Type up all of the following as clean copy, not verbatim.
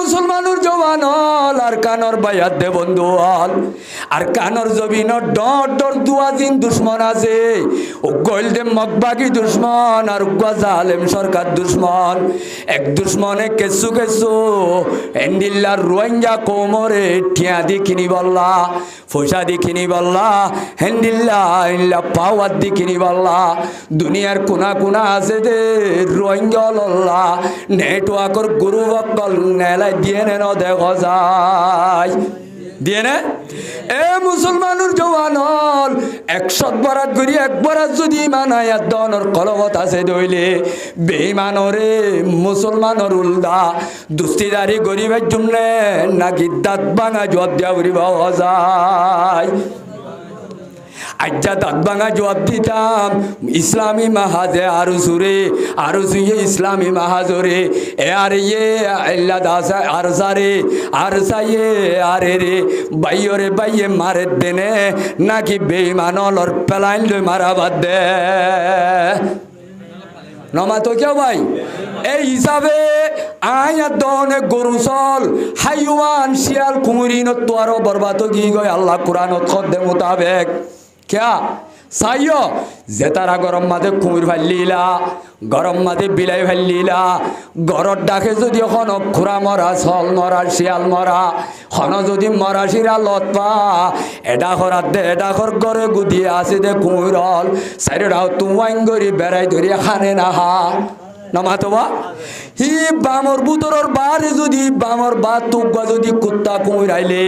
মুসলমানের জওয়ান হল আর কানর বায়াত দে বন্ধু হল আর কানর জবিনর ডর ডর দুয়াজিন দুশ্মন আছে ও গলদে মগবাগি দুশ্মন আর উগ্গা জালেম সরকার দুশ্মন এক দুশ্মনে কেসু কেসু এন্ডিল্লার রোহিঙ্গা কোমরে ঠিয়া দি কিনি বললা ফসা দি কিনি বললা হেন্ডিল্লা ইল্লা পাওয়ার দি কিনি বললা দুনিয়ার কোনা কোনা আছে দে রোহিঙ্গা লল্লা নেটওয়ার্কর গুরু বকল নেলাই দিয়ে নেন দেখা যায় দিয়ে নে এ মুসলমানের জওয়ান হল 100 বরাত করি একবারাত যদি ইমান আয়াত দনর কলবত আছে দইলে বেঈমানরে মুসলমানের উলদা দুস্তিদারি গরিবের জন্য নাকি দাঁত ভাঙা জবাব দিয়া করিব যায় আজ্জা দাঁত ভাঙা জবাব দিতাম ইসলামী মাহাজে আরো সুরে আরো সুয়ে ইসলামী মাহাজরে এ আর ইয়ে আল্লাহ দাস আর সারে আর সাইয়ে আরে রে বাইয়রে বাইয়ে মারে দেনে নাকি বেঈমানলর পেলাইন লই মারা বাদ দে নমা তো কেউ ভাই এই হিসাবে আয়াত দনে গরু চল হাইওয়ান শিয়াল কুমুরিন তো আরো বরবাদ কি গয় আল্লাহ কুরআনত খদ্দে মোতাবেক क्या साइयो जेतारा गरम मादे कुमिर फाल्लीला गरम मादे बिलाई फाल्लीला गरर डाके जदि खन खुरा मरा सल मरा शियाल मरा खन जदि मरा शिरा লত पा एडा खरा दे एडा खर गरे गुदी आसे दे कुमिरल साइडा तुवाइन गरी बेराई धरि खाने ना हा नमातोबा हि बामर बुतरर बारे जदि बामर बात तुगवा जदि कुत्ता कुमिराइले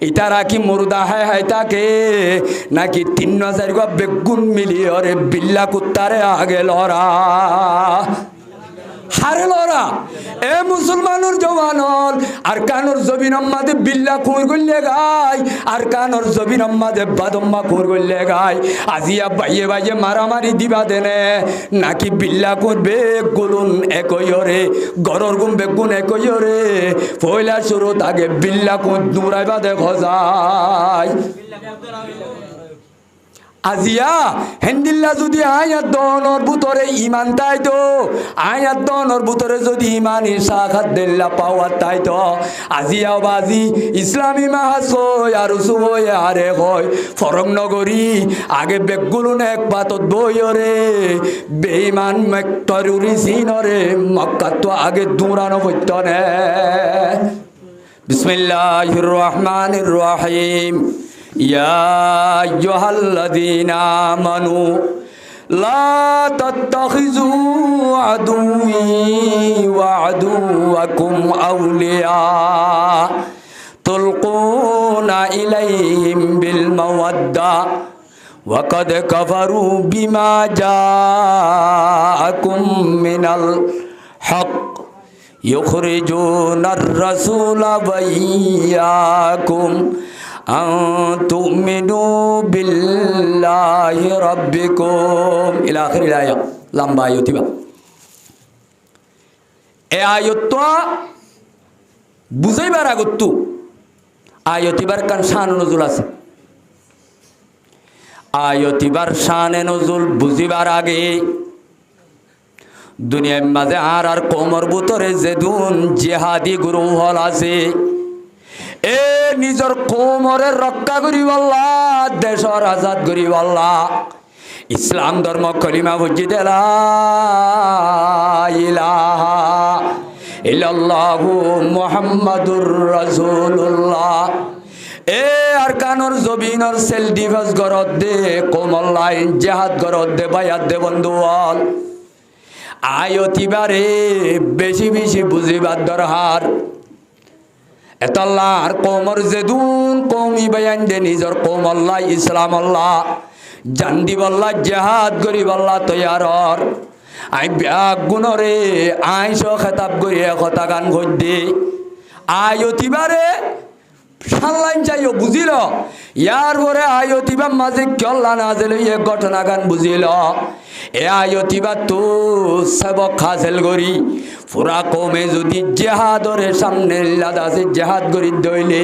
इतारा की मुर्दा है ताके नाकि 3000 गो बेगुन मिली अरे बिल्ला कुत्तारे आगे लड़ा हारे लड़ा ए मुसलमानर जवान हल আর কানর জবিন আম্মাদে বিল্লা কুমির গল্লে গায় আর কানর জবিন আম্মাদে বাদম্মা কুমির গল্লে গায় আজিয়া বাইয়ে বাইয়ে মারামারি দিবা দেনে নাকি বিল্লা করবে গুলুন একইরে গরর গুম বেগুন একইরে পয়লা শুরু আগে বিল্লা কুমির দৌড়াইবা দেখো যায় আজিয়া হেন্দিল্লা যদি আয়াত দনর ভিতরে ইমান তাইতো আয়াত দনর ভিতরে যদি ইমান ইসাখাত দিল্লা পাওয়া তাইতো আজিয়া বাজি ইসলামী মাহাসয় আর সুয় আরে হয় ফরম নগরী আগে বেগুলুন এক পাতত বইরে বেঈমান মেক্টরুরি সিনরে মক্কা তো আগে দৌড়ানো হইতো না বিসমিল্লাহির রহমানির রহিম या अय्युहल्लज़ीना आमनू ला तत्तखिज़ू अदुव्वी व अदुव्वकुम औलिया तुल्कूना इलैहिम बिल मवद्दा वक़द कफ़रू बिमा जाअकुम मिनल हक़ युख़रिजूना अर्रसूला व इय्याकुम तुमिनु बिल्लाहि रब्बिकुम इला आखिर आया लंबा आयतिबा ए आयतवा बुझाइবার আগতো আয়তিবার কান শান নজুল আছে আয়তিবার শানে নজুল বুঝিবার আগে দুনিয়ার মাঝে আর কোমর ভিতরে যেদুন জিহাদি গ্রুপ হল আছে এ নিজর কোমরে রক্ষা করিব আল্লাহ দেশর আজাদ করিব আল্লাহ ইসলাম ধর্ম কলিমা বুঝি দেলা ইলাহা ইল্লাল্লাহু মুহাম্মাদুর রাসূলুল্লাহ এ আরকানুর জবিনর সেল ডিফেন্স গরদ দে কোমল লাইন জিহাদ গরদ দে বায়াত দে বন্ধুয়াল আয়তিবারে বেশি বেশি বুঝিবার দরকার এতাল্লাহ আর কোমর যেদুন কৌমি বয়ান দে নিজর কৌম আল্লাহ ইসলাম আল্লাহ জান্দি বল্লাহ জিহাদ গরিব আল্লাহ তৈয়ারর আই ব্যাগ গুণরে আইস খেতাব করি কথা গান ভোজ দে আয়তিবারে সানলাইন চাইও বুঝিল ইয়ার পরে আয়তিবা মাঝে কল্লা না দিল এ ঘটনা গান বুঝিল এ আয়তিবা তো সবক হাসিল করি পুরা কমে যদি জেহাদরে সামনে লাদাসে জেহাদ করি দইলে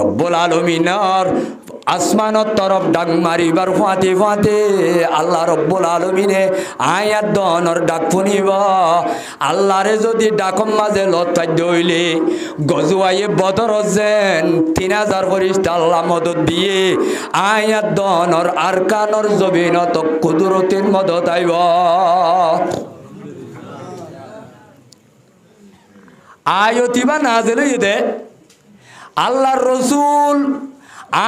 রব্বুল আলামিনের আসমানত তরফ ডাক মারিবার ফাঁতে ফাঁতে আল্লাহ রব্বুল আলমিনে আয়াত দনর ডাক শুনিব আল্লাহরে যদি ডাকম মাঝে লতাদ্য হইলে গজুয়াইয়ে বদর যেন 3000 ফরিস্তা আল্লাহ মদত দিয়ে আয়াত দনর আরকানর জবিনত কুদরতের মদত আইব আয়তিবা নাজেল হইতে আল্লাহর রসুল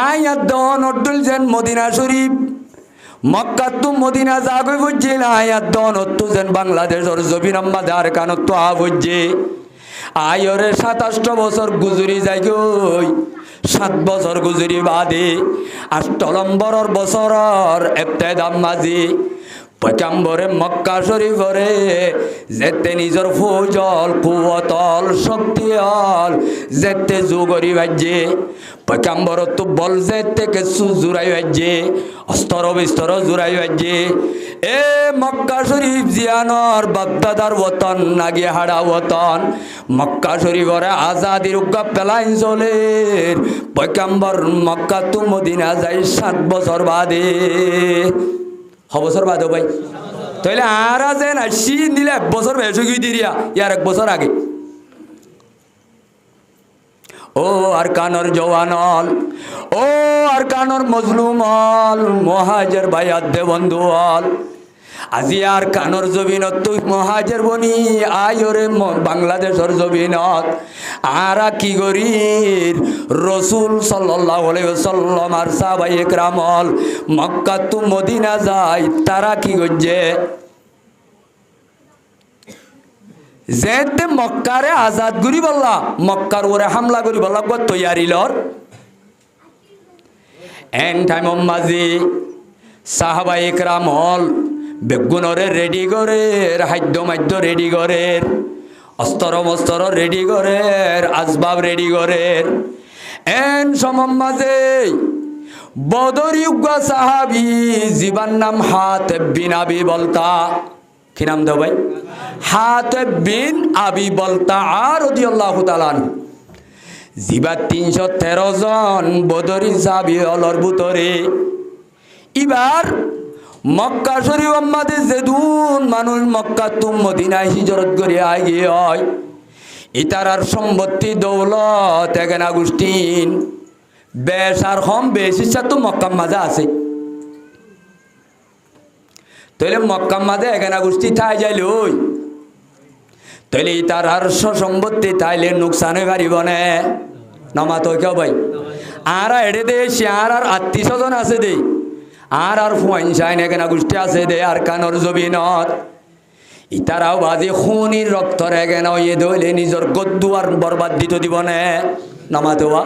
আয়াত দন অদ্দুল যেন মদিনা শরীফ মক্কা তু মদিনা যাগই বুঝছিল আয়াত দন অত্তু যেন বাংলাদেশের জবিন আম্মাদ আর কানত বুঝছে আয়রে 27 বছর গুজরি যাই গই 7 বছর গুজরি বাদে 8 নম্বরের বছরের ইবতিদাম মাঝে পয়গম্বরে মক্কা শরীফরে যেতে নিজের ফৌজল কুওয়াতল শক্তিল যেতে জুগরি বাজে পয়গম্বর তো বল যেতে কিছু জুরাই বাজে অস্ত্র বিস্ত্র জুরাই বাজে এ মক্কা শরীফ জিয়ানর বাগদাদার ওতন নাগি হাড়া ওতন মক্কা শরীফরে আজাদির উগ্গা পেলাইন চলে পয়গম্বর মক্কা তো মদিনা যাই 7 বছর বাদে বছর বাদে ভাই তাহলে আর আছে না শীত দিলে 1 বছর বেশি দিয়া ইয়ার 1 বছর আগে ও আর কানর জওয়ানল ও আর কানর মজলুমল মহাজের ভাইয়াত দে বন্ধুল আজি আর কানর জবিনত তুই মহাজের বনি আয়রে বাংলাদেশের জবিনত আরা কি গরির রসুল সাল্লাল্লাহু আলাইহি ওয়াসাল্লাম আর সাহাবায়ে কেরামল মক্কা তু মদিনা যায় তারা কি গজে যেতে মক্কারে আজাদ করি বললা মক্কার ওরে হামলা করি বললা গো তৈয়ারিলর এন টাইম মাঝে সাহাবায়ে কেরামল বেগুনরে রেডি করে হাদ্য মাদ্য রেডি করে অস্ত্র মস্ত্র রেডি করে আসবাব রেডি করে এন সমম মাঝে বদরি উগ্গা সাহাবি জীবন নাম হাত বিন আবি বলতা কি নাম দাও ভাই হাত বিন আবি বলতা আর রাদিয়াল্লাহু তাআলা জিবা 313 জন বদরি সাহাবি অলর ভিতরে এবার মক্কা শরীফ আমাদের যেদুন মানুষ মক্কা তু মদিনায় হিজরত করে আগে হয় ইতারার সম্পত্তি দৌলত এখানে গোষ্ঠীন বেশ আর কম বেশ ইচ্ছা তো মক্কার মাঝে আছে তাহলে মক্কার মাঝে এখানে গোষ্ঠী ঠাই যাইল ওই তাহলে ইতারার সম্পত্তি তাইলে নুকসান হয়ে পারিব না নামা তো কেউ ভাই আর এড়ে দে সে আর 800 জন আছে দে আর ফুয়াইন এখানে গোষ্ঠী আছে দে আর কানর জবিনত ইতারাও বাজি খুনির রক্তর এখানে ইয়ে দইলে নিজের গদ্দুয়ার বরবাদ দিত দিব নে নামাতোয়া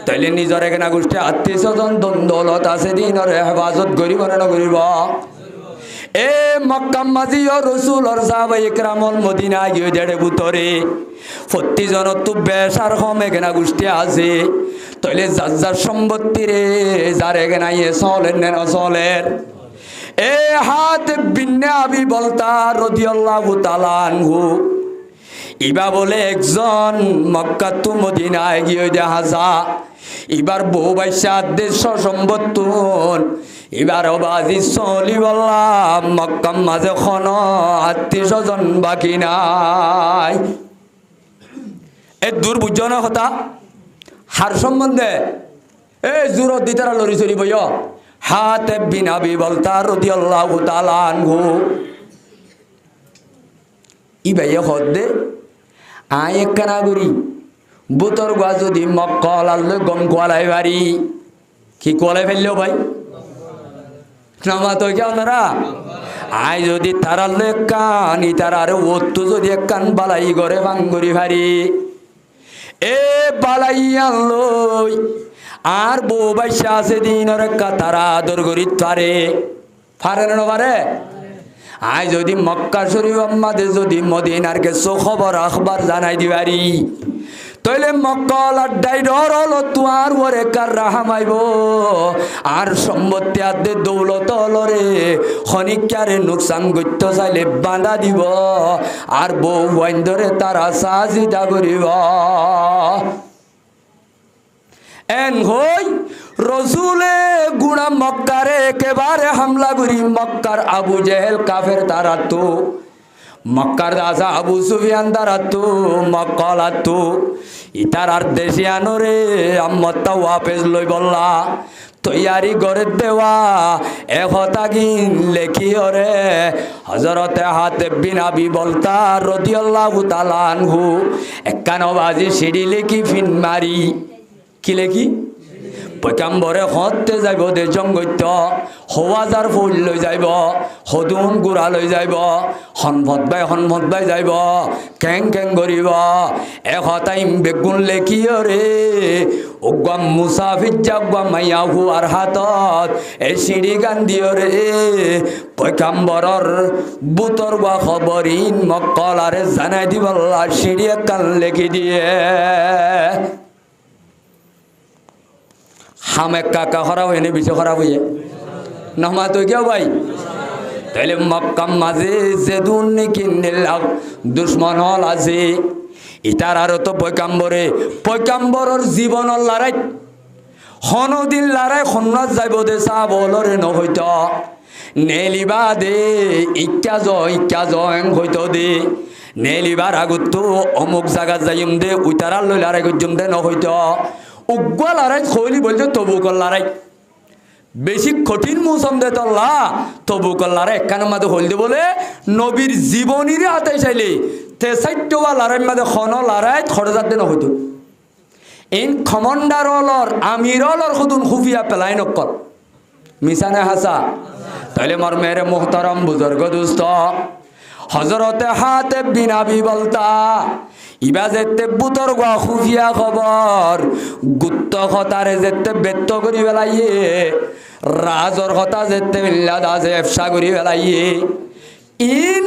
তাইলে নিজের এখানে গোষ্ঠী 800 জন দন্দলত আছে দিনর হেফাজত করিব না নকরিব এ মক্কা মাঝি ও রসুল আর সাহাবায়ে কেরামল মদিনা গিয়ে দেড়ে ভিতরে 40 জন তো বেশ আর কম এখানে গোষ্ঠী আছে তাইলে যার যার সম্পত্তি রে যার এখানে ইয়ে চলেন নেন চলের এ হাত বিন আবি বলতা রাদিয়াল্লাহু তাআলা আনহু ইবা বলে একজন মক্কা তু মদিনায় গিয়ে দেখা যা এবার বউ বাইশা দেশ সম্পত্তুন এবার বাজি চলি বললাম মক্কা মাঝে খন 800 জন বাকি নাই এ দূর বুঝ না কথা হার সম্বন্ধে এই জোরত দিতারা লড়ি চলি বই হাত বিন আবি বলতা রাদিয়াল্লাহু তাআলা আনহু ইবাইয়া হদে আয় একখানা করি বুতর গোয়া যদি মক্কল আল্লে গম কোয়ালাই বাড়ি কি কোয়ালাই ফেললেও ভাই নামা তো কে আপনারা আয় যদি তারালে কান তারারে ওত্তু যদি এক কান বালাই করে ভাঙ্গুরি ভারি এ বালাই আনলই আর বউ বাইশা আছে দিনের একা তারা আদর করি পারে না পারে আয় যদি মক্কা শরীফ আমাদের যদি মদিনার কিছু খবর আখবার জানাই দিবারি তাইলে মক্কল আড্ডাই ডর হলো তোমার ওরে কার রাহামাইব আর সম্পত্তি আদে দৌলত হলরে খনিকারে নুকসান গত্য চাইলে বাঁধা দিব আর বউ বইন ধরে তারা সাজিদা করিব এন হই রসুলে গুণা মক্কারে একেবারে হামলা করি মক্কার আবু জেহেল কাফের তারা তো মক্কার দাসা আবু সুফিয়ান তারা তো মক্কলা তো ইতার আর দেশিয়ানো রে আম্মত্তা ওয়াপেস লই বললা তৈয়ারি করে দেওয়া একতাগিন লেখি রে হজরতে হাতে বিনাবি বলতা রাদিয়াল্লাহু তাআলা আনহু একানবাজি সিঁড়ি লেখি ফিন মারি কি লেখি পয়গাম্বরে হতে যাইব দে জঙ্গৈত হওয়াজার ফুল লৈ যাইব হদুন গুড়া লৈ যাইব হনভত বাই যাইব কেং কেং করিব একতাইম বেগুন লেখিও রে ওগাম মুসাফির যাগাম মাইয়া হুয়ার হাতত এই সিঁড়ি গান দিও রে পয়গাম্বরর বুতর বা খবরিন মক্কলারে জানাই দিবল্লা সিঁড়ি কান লেখি দিয়ে হামে কাকা খারাপ হয়নি বেশি খারাপ হইয়ে নহমা তো কেউ ভাই তাহলে মক্কাম মাঝে যে দুর্নীকিন্দিল্লাহ দুশ্মন হল আছে ইতার আরো তো পয়গাম্বরের জীবনের লড়াই হনদিন লড়াই খন্নাত যাইব দে চা বলরে নহইত নেলিবা দে ইচ্ছা জয় হইত দে নেলিবার আগত তো অমুক জায়গা যাইম দে উইতারার লই লড়াই করজম দে নহইত উগ্র লড়াই খৈলি বলছে তবুকর লড়াই বেশি কঠিন মৌসুম দে তল্লা তবুকর লড়াই একখান মাঝে হলদে বলে নবীর জীবনীর হাতে চাইলে তেসাইটবা লড়াই মাঝে খন লড়াই খরচার দিন হইতো ইন কমান্ডার অলর আমির অলর খুদুন খুফিয়া পেলাই নকল মিশানে হাসা তাইলে মর মেরে মোহতারাম বুজুর্গ দুস্থ হজরতে হাতে বিনাবি বলতা ইবা যেতে বুতর গা খুফিয়া খবর গুত্ত খতারে যেতে বেত্ত করি বেলাইয়ে রাজর কথা যেতে মিল্লাদাসে এফসা করি বেলাইয়ে ইন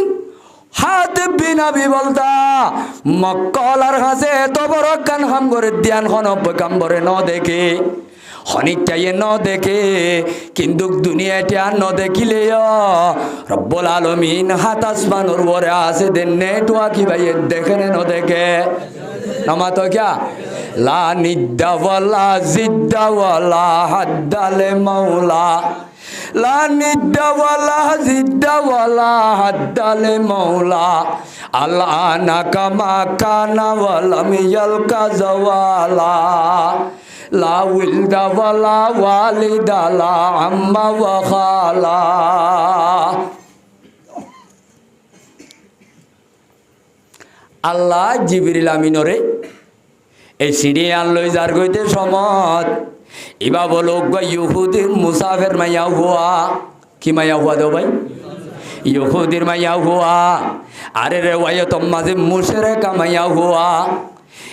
হাতে বিনাবি বলতা মক্কলার কাছে এত বড় কান হাম করে ধ্যান খন পয়গাম্বরে ন দেখে হনিকাইয়ে ন দেখে কিন্তু দুনিয়াটি আর ন দেখিলে রব্বুল আলামিন হাত আসমানোর বরে আছে দেন নেটওয়ার্কি ভাইয়ে দেখে ন দেখে নামা তো ক্যা লা নিদ্দাওয়ালা জিদ্দাওয়ালা হাদ্দালে মাওলা লা নিদ্দাওয়ালা জিদ্দাওয়ালা হাদ্দালে মাওলা আল্লানা কামা কানা ওয়ালাম ইয়ালকা জাওয়ালা লা উইলদা ওয়ালা ওয়ালিদা লা আম্মা ওয়া খালা আল্লাহ জিবরিল আমিনরে এই সিঁড়ি আনলই যার গইতে সমত ইবা বলো ইহুদির মুসাফের মাইয়া হুয়া কি মাইয়া হুয়া দেও ভাই ইহুদির মাইয়া হুয়া আরে রে ওয়াইয়া তোম মাঝে মুশরে কা মাইয়া হুয়া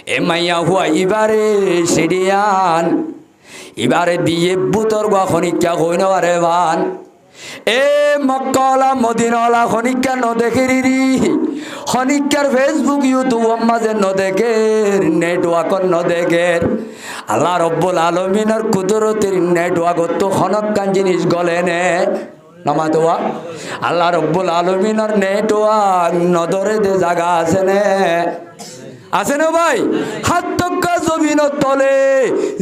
এ মাইয়া হুয়া ইবারে সিঁড়িয়ান ইবারে দিয়ে বুতর গা খনিকা হইন আরে বান এ মক্কালা মদিনালা খনিকা ন দেখেরি খনিকার ফেসবুক ইউটিউব মাঝে ন দেখের নেটওয়ার্ক ন দেখের আল্লাহ রব্বুল আলামিনের কুদরতের নেটওয়ার্ক তো খনকান জিনিস গলে নে নামাতোয়া আল্লাহ রব্বুল আলামিনের নেটওয়ার্ক নদরে দে জায়গা আছে নে আছে না ভাই হাত তক্কা জমিন তলে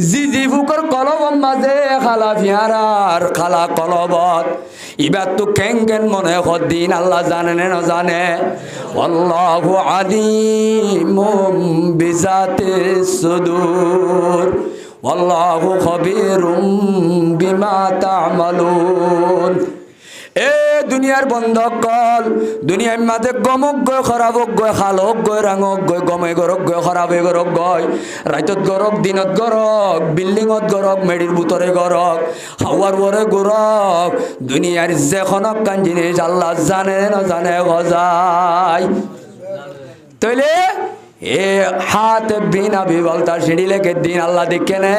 জি ফুকর কলম মাঝে খালা ফিয়ারার খালা কলবত ইবার তো কেন মনে দিন আল্লাহ জানে না জানে আল্লাহু আলিমুম বিজাতিস সুদূর আল্লাহু খবীরুম বিমা তা'মালুন এ দুনিয়ার বন্ধক কল দুনিয়ার মাঝে গমক গয় খারাপ গয় খালক গয় রাঙক গয় গমে গরক গয় খারাপে গরক গয় রাইতত গরক দিনত গরক বিল্ডিংত গরক মেডির বুতরে গরক হাওয়ার বরে গরক দুনিয়ার যে খনক কান জিনিস আল্লাহ জানে না জানে গজাই তইলে এ হাত বিনা বিবলতা সিঁড়ি লেকে দিন আল্লাহ দেখে নে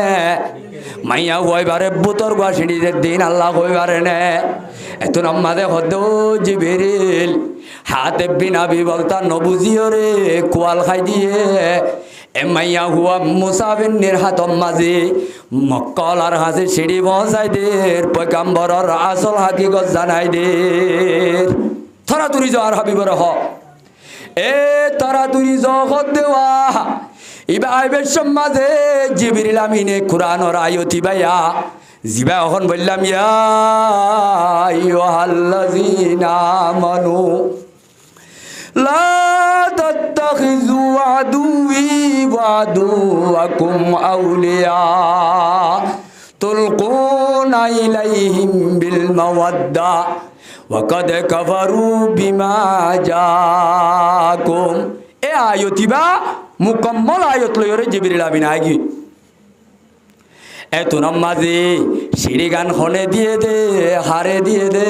মাইয়া হইবারে বুতর গুয়া সিঁড়িদের দিন আল্লাহ হইবারে নে এত নাম্মাদে হদ জিবরিল হাতে বিনা বিবলতা নবুজিও রে কোয়াল খাই দিয়ে এ মাইয়া হুয়া মুসাফির নির্হাত মাঝে মক্কলার হাসে সিঁড়ি পৌঁছাই দের পয়গাম্বরর আসল হাকিকত জানাই দের থরা তুরি যাওয়ার হাবিবর হ এ তারা তুরি জগৎ দেওয়া ইবা আইবের সমাজে জিবরিল আমিনে কুরআনের আয়াতি ভাইয়া জিবা এখন বললাম ইয়া আইয়ুহাল্লাযীনা আমানু লা তাত্তাখিযু আদুওয়ি ওয়া আদুওয়াকুম আউলিয়া তুলকুনা ইলাইহিম বিল মাওয়াদ্দা ওয়া কাদ কাফারু বিমা জাকুম। এ আয়াতিবা মুকম্মল আয়াত লয়রে জিবরিল আমিন আগি এত নামাজে সিঁড়ি গান হনে দিয়ে দে হারে দিয়ে দে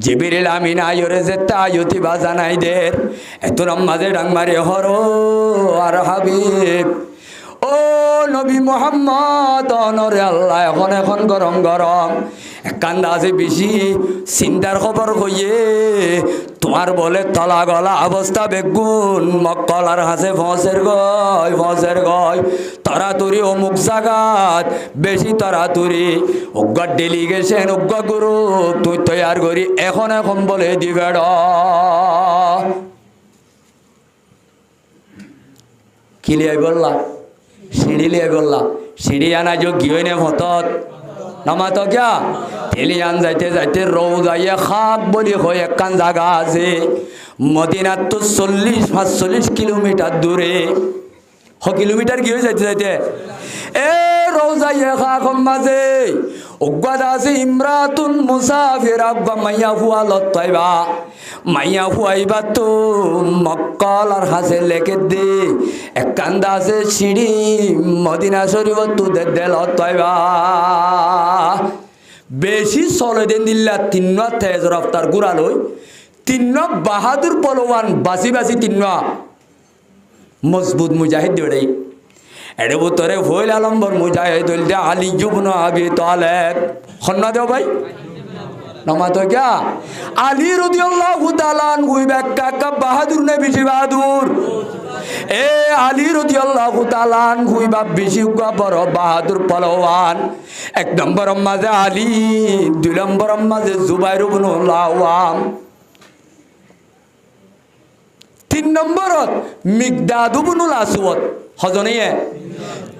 জিবরিল আমিন আয়রে যে আয়াতি বাজানাই দে এত নামাজে ডাং মারে হর আর হাবিব ও নবী মোহাম্মদ অনরে আল্লাহ এখন গরম গরম কান্দা আছে বেশি চিন্তার খবর কইয়ে তোমার বলে তলা গলা অবস্থা বেগুন মক্কলার হাসে ফসের গয় তাড়াতাড়ি অমুক জাগাত বেশি তাড়াতাড়ি অজ্ঞ ডেলিগেশন অজ্ঞ গ্রুপ তুই তৈয়ার করি এখন বলে দিবে কি লিয়াই বললা সিঁড়ি লিয়ে বললা সিঁড়ি আনা যোগ্য নে ভতত নামাতো কিয়া তেলিয়ান যাইতে যাইতে রৌদাইয়ে খাপ বলি হয়ে একখান জায়গা আছে মদিনার তো 40-45 কিলোমিটার দূরে কিলোমিটার কি হয়ে যাইতে যাইতে এ রৌদাইয়ে খাপ মাঝে অজ্ঞাত আছে ইমরাতুন মুসাফির আব্বা মাইয়া ফুয়া লত্তাইবা মাইয়া ফুয়াইবা তো মক্কল আর হাসে লেকে দে এক কান্দা আছে সিঁড়ি মদিনা শরীফ তুদে দে লত্তাইবা বেশি চলে দিন দিল্লা তিন্ন তেজ রফতার গুড়ালই তিন্ন বাহাদুর পলওয়ান বাসি বাসি তিন্ন মজবুত মুজাহিদ দেড়াই এড়ে বুতরে হইল আলম্বর মুজাহিদ আলী ইবনে আবি তালেব খন্না দেও ভাই নামাতো क्या আলী রাদিয়াল্লাহু তাআলা আনহু ব্যাখ্যা বাহাদুর নে বেশি বাহাদুর এ আলী রাদিয়াল্লাহু তাআলা আনহু বেশি বড় বাহাদুর পলওয়ান এক নম্বর মাঝে আলী দুই নম্বর মাঝে জুবাইর ইবনে আওয়াম তিন নম্বরত মিকদাদ ইবনে আসওয়াদ হজনিয়ে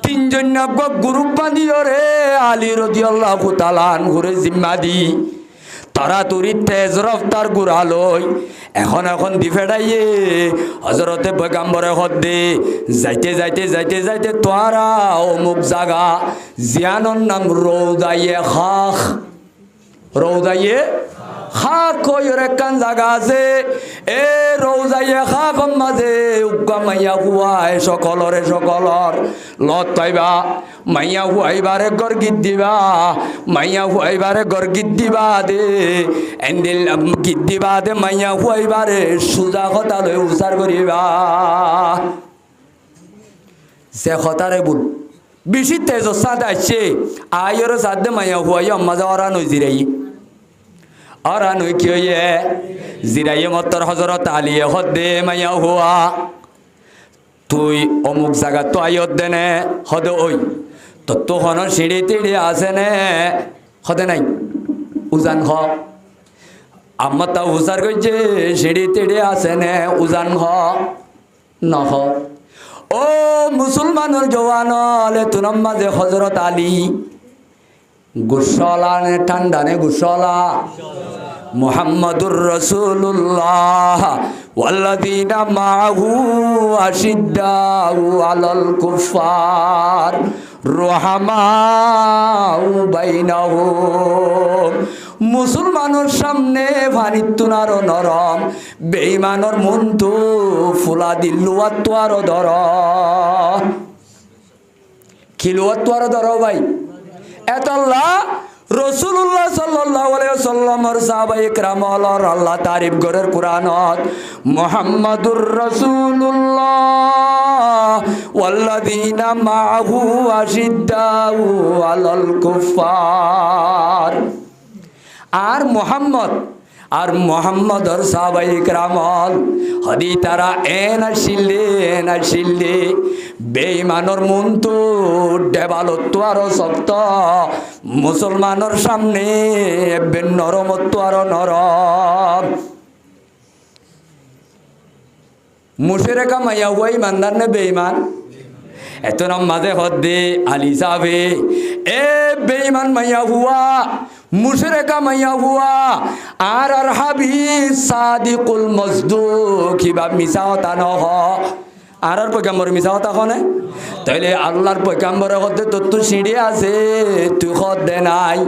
তিনজন নব্য গ্রুপ বাঁধিও রে আলী রাদিয়াল্লাহু তাআলা আনহুর জিম্মা দি তাড়াতাড়ি তেজ রফতার গুড়ালই এখন দি ফেড়াইয়ে হজরতে পয়গাম্বরে হদ্দে যাইতে যাইতে যাইতে যাইতে তোরা অমুক জাগা জিয়ানোর নাম রৌদাইয়ে খাক কইর একখান জায়গা আছে এ রৌজাইয়ে খাক মাঝে উগ্গা মাইয়া হুয়ায় সকলর লত পাইবা মাইয়া হুয়াইবারে গর্গিত দিবা মাইয়া হুয়াইবারে গর্গিত দিবা দে এন্দিল গিত দিবা দে মাইয়া হুয়াইবারে সুজা কথা লই উচার করিবা সে কথারে বল বেশি তেজ সাথে আসছে আয়র সাথে মাইয়া হুয়াই আম্মা যাওয়ারা নই জিরাই और अनु क्यों ये जिराये मत्तर हजरत आली हदे माया हुआ तुई अमुक जगह तो आयोदे ने हद ओई तो हन सीढ़ी तीढ़ी आसे ने हदे नहीं उजान हो अम्मा ता उजार गजे सीढ़ी तीढ़ी आसे ने उजान हो न हो ओ मुसलमान जवान ले तुनम्मा जे हजरत आली गुस्सला ने ठंडा ने गुस्सला मुहम्मदुर रसूलुल्लाह वल्लदीना माहू अशिद्दाउ अलल कुफ्फार रुहमाउ बैनहुम मुसलमानोर सामने भानित्तुनार नरम बेईमानर मन तो फुला दिल्लुआ तुआर दर किलुआ तुआर दर भाई एतल्ला रसूलुल्लाह सल्लल्लाहु अलैहि वसल्लम और साहबाए किराम और अल्लाह तारीफ गरर कुरानत मुहम्मदुर रसूलुल्लाह वल्लदीना माहू अशिद्दाउ अलल कुफ्फार আর মোহাম্মদর সাহাবায়ে কেরামল হদি তারা এনা শিল্লে বেঈমানর মন তো ডেবালত আর শক্ত মুসলমানর সামনে নরমত্ব আর নরম মুশরিকা মাইয়া হুয়াই ইমানদার নে বেঈমান এত মাঝে হদ্দে আলী সাবে এ বেঈমান মাইয়া হুয়া মুশরিকা মাইয়া হুয়া আর হাবি সাদিকুল মসদুক কিবা মিছা হতা নহ আর পয়গাম্বর মিছা হতা হনে তাইলে আল্লাহর পয়গাম্বরের হদ্দে তোর সিঁড়ি আছে তুই হদ্দে নাই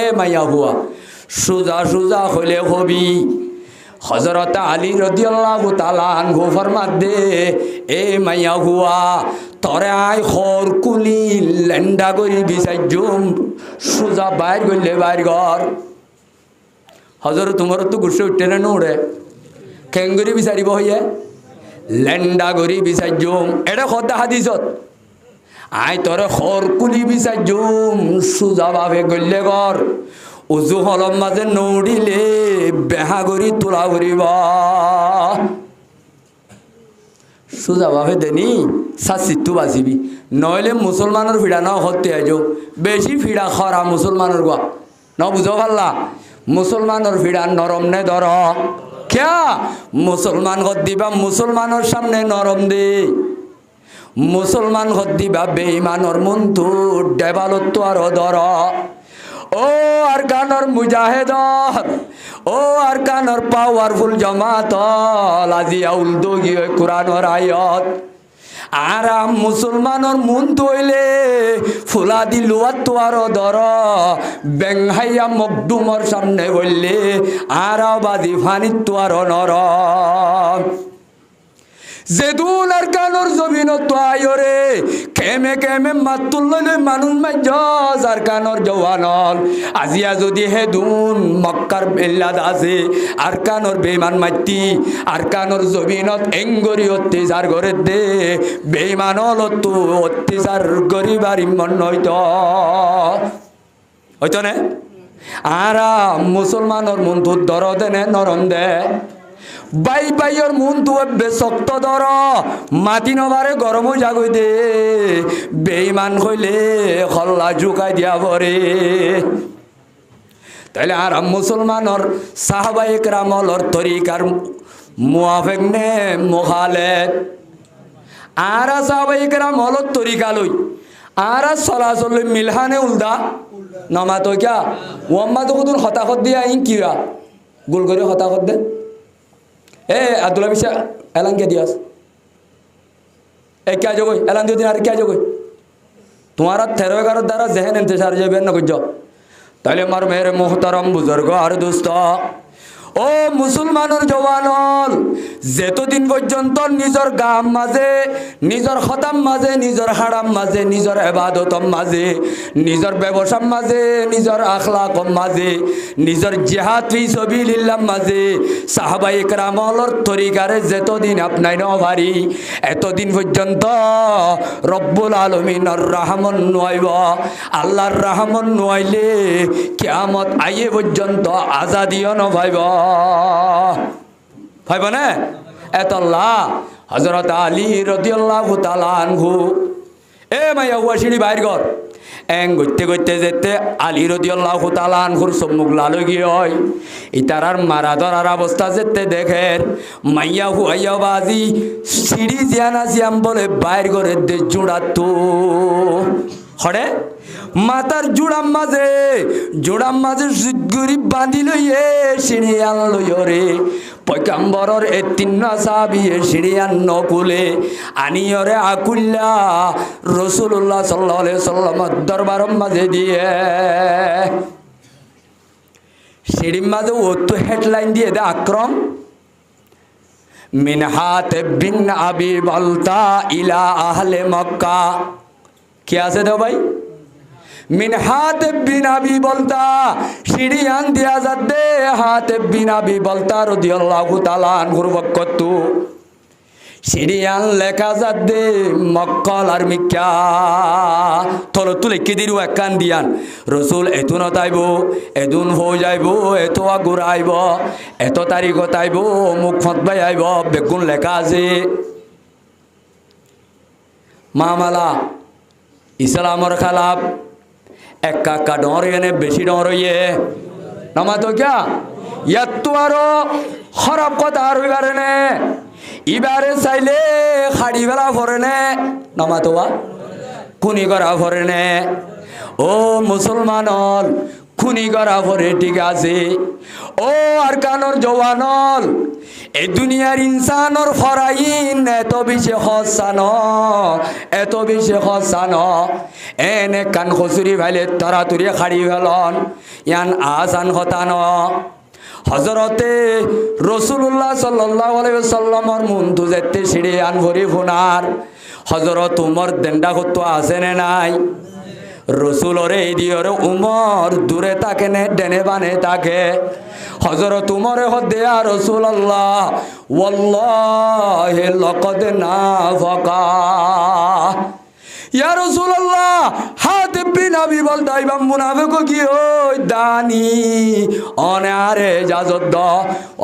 এ মাইয়া হুয়া সুজা সুজা হইলে হবি হযরত আলী রাদিয়াল্লাহু তাআলা আনহু ফরমাত দে এ মাইয়া হুয়া তরে আই খর কুলি লেন্ডা করি বিসাইজুম সুজা বাইর গইলে বাইর ঘর হযরত তোমার তো গুছে উঠতে না নোড়ে কেঙ্গরি বিচারিব হইয়ে লেন্ডা করি বিসাইজুম এটা কথা হাদিসত আই তরে খর কুলি বিসাইজুম সুজা ভাবে গইলে ঘর উজু হলম মাঝে নৌড়িলে বেহা করি তোলা করিব সোজা ভাবে দেনি সাচিতু বাঁচিবি নইলে মুসলমানের ফিড়া ন হতে আইজ বেশি ফিড়া খরা মুসলমানের গা ন বুঝো পারলা মুসলমানের ফিড়া নরম নে ধর ক্যা মুসলমান হত দিবা মুসলমানের সামনে নরম দে মুসলমান হত দিবা বেঈমানের মন তো ডেবালত আরো ধর ও আর কানর মুজাহিদর ও আর কানর পাওয়ারফুল জামাত আজি আউল দগি কোরআনের আয়াত আরাম মুসলমানের মন তৈলে ফুলা দিল তোয়ার দর বেংহাইয়া মকদুমর সামনে বললে আর বাজি ফানিত তোয়ার নর যেদুল আর কানর জমিন তো আয়রে কেমে কেমে মাতুল্লে মানুষ মাইজ আর কানর জওয়ানল আজিয়া যদি হেদুন মক্কার বেল্লাদ আছে আর কানর বেমান মাইতি আর কানর জমিনত এঙ্গরি অত্যাচার করে দে বেইমানল তো অত্যাচার গরিবার ইমন হইতো হইতো নে আর মুসলমানের মন তো দরদ নে নরম দে বাই বাইর মন তো বেশক্ত ধর মাটি নবারে গরম জাগই দে বেঈমান হইলে হল্লা ঝুকাই দিয়া পরে তাইলে আর মুসলমানের সাহাবায়ে কেরামর তরিকার মুআফিক নে মুখালেফ আর সাহাবায়ে কেরামর তরিকা লই আর চলাচল মিলহানে উল্টা নমা তো ক্যা ওম্মা তো কুতুন হতাশত দিয়া ইন কিয়া গোল করে হতাশত দে এ আব্দুল্লাহ বিশা এলান কে দিয়াস এ क्या जो এলান দিও দিন আর क्या जो তোমার 13-11 দ্বারা জেহেন ইন্তেশার যাবে না কইজ তাইলে আমার মেরে মুহতারাম বুজুর্গ আর দোস্ত ও মুসলমানের জওয়ানল যেতদিন পর্যন্ত নিজের গাম মাঝে নিজের খতাম মাঝে নিজের হারাম মাঝে নিজের ইবাদতম মাঝে নিজের ব্যবসার মাঝে নিজের আখলাক মাঝে নিজের জিহাদ ফি সাবিলিল্লাহ মাঝে সাহাবায়ে কেরামর তরিকারে যেতদিন আপনাই ন পারি এতদিন পর্যন্ত রব্বুল আলামিনের রহমত নয়ব আল্লাহর রহমত নইলে কিয়ামত আইয়ে পর্যন্ত আজাদিও ন পাইব ভাইব না এতল্লাহ হযরত আলী রাদিয়াল্লাহু তাআলা আনহু এ মাইয়া ওয়াশিনি বাইর ঘর এং গইতে গইতে যেতে আলী রাদিয়াল্লাহু তাআলা আনহুর সম্মুখ লালো গিয়ে হয় ইতারার মারা ধরার অবস্থা যেতে দেখেন মাইয়া হুয়াইয়া বাজি সিঁড়ি জিয়ানা জিয়াম বলে বাইর ঘরে দে জুড়াতো হড়ে মাতার জুড়াম মাঝে গরিব বাঁধি লইয়ে সিঁড়ি আনলো রে পয়গাম্বরের এ তিন সাহাবিয়ে সিঁড়ি আন্ন কুলে আনিয়রে আকুল্লা রাসূলুল্লাহ সাল্লাল্লাহু আলাইহি সাল্লামের দরবারের মাঝে দিয়ে সিঁড়ির মাঝে ও তো হেডলাইন দিয়ে দে আক্রম মিন হাতিব বিন আবি বালতা ইলা আহলে মক্কা কি আছে তো ভাই মিন হাতিব বিন আবি বালতা সিঁড়ি আন দিয়া যাতে হাতিব বিন আবি বালতা রাদিয়াল্লাহু তাআলা আনহুর বকতু সিঁড়ি আন লেখা যাতে মক্কাল আর মিক্কা তলো তুলে কি দিরু একান দিয়ান রসুল এতুন তাইব এদুন হয়ে যাইব এত আগুর আইব এত তারিখ তাইব মুখ ফতবাই আইব বেগুন লেখা আছে মামালা ইসলামর খালাপ একা ডর এনে বেশি ডর ইয়ে নামা তো ক্যা ইয়াত তো আরো খারাপ কথা আর হইবারে নে ইবারে চাইলে খাড়ি বেলা পরে নে নামা তো খুনি করা ভরে নে ও মুসলমানল খুনি করা ভরে ঠিক আছে ও আর কানর জওয়ানল এই দুনিয়ার ইনসানর ফরাইন এত বেশি হসান এনে কান খসুরি ভাইলে তরাতুরি খাড়ি ফেলন ইয়ান আসান হতান হজরতে রসুল্লাহ সাল্লাল্লাহু আলাইহি ওয়াসাল্লামর মুন্টু যেতে সিঁড়ি আন ভরি ফোনার হজরত উমর দেন্ডা কত আছে নে নাই রসুলরে এই দিয়রে উমর দূরে থাকে নে ডেনে বানে থাকে হজরত উমরে হদ্দেয়া রসুল্লাহ ওয়াল্লাহি লাকাদ নাফাকা ইয়া রাসূলুল্লাহ হাতিব বিন আবি বলতা ইমাম মুনাফিক কি ওই দানি অনারে ইজাজত দ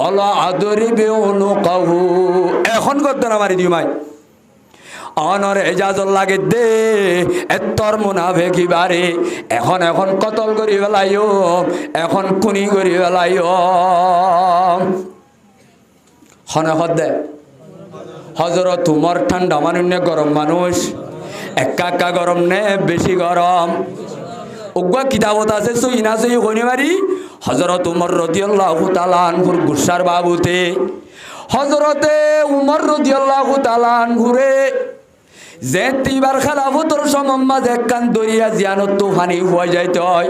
আলা আদরিবে অনুকাহু এখন করতে না মারি দিও মাই অনরে ইজাজত লাগে দে এতর মুনাফিক বারে এখন কতল করি ফেলাইও এখন খুনি করি ফেলাইও হনে হদ্দে হযরত উমর ঠান্ডা মানুষ নে গরম মানুষ একা গরম নে বেশি গরম উগ্র কিতাবত আছে সইনা সই হনিমারি হযরত উমর রাদিয়াল্লাহু তাআলা আনহুর গুসার বাবুতে হযরতে উমর রাদিয়াল্লাহু তাআলা আনহুরে যে তিবার খেলাফতর সমম্মা একখান দরিয়া জিয়ানত তো ফানি হয়ে যাইতে হয়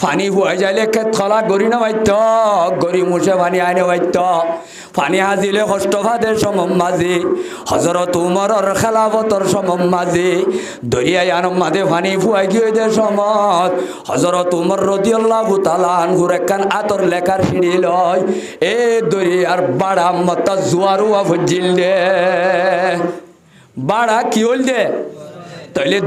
ফানি হয়ে যাইলে ক্ষেত খলা গড়ি নামাইত গড়ি মুছে ফানি আইনে বাইত ফানি হাজিলে কষ্ট ফাদের সমম্মাজি হজরত উমরর খেলাফতর সমম্মাজি দরিয়ায় আনম মাঝে ফানি ফুয়াই গিয়ে দে সমত হজরত উমর রাদিয়াল্লাহু তাআলা আনহুর একখান আতর লেখার সিঁড়ি লয় এ দরিয়ার বাড়া মতা জুয়ারু আফজিল দে বাড়া কি হল দে তাইলে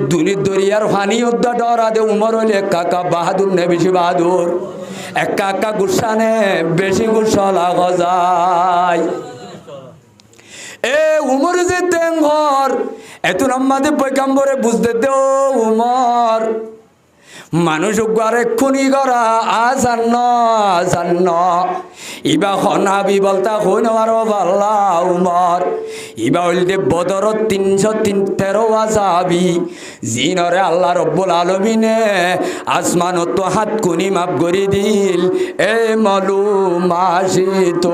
দরিয়ার ফানি উদ্দা ডরা দে উমর হইলে কাকা বাহাদুর নে বেশি বাহাদুর একা গুসানে বেশি গুসলা গজায় এ উমর যে তেঙ্গর এত নাম্মাদে পয়গাম্বরে বুঝতে দে ও উমর মানুষ গারে খুনি করা আজান্ন ইবা হনাবি বলতা হইন আরো বাল্লা উমর ইবা হইলে বদর 313 আসাবি জিনরে আল্লাহ রব্বুল আলামিনে আসমানত তো হাত খুনি মাপ করি দিল এ মালুম আসিত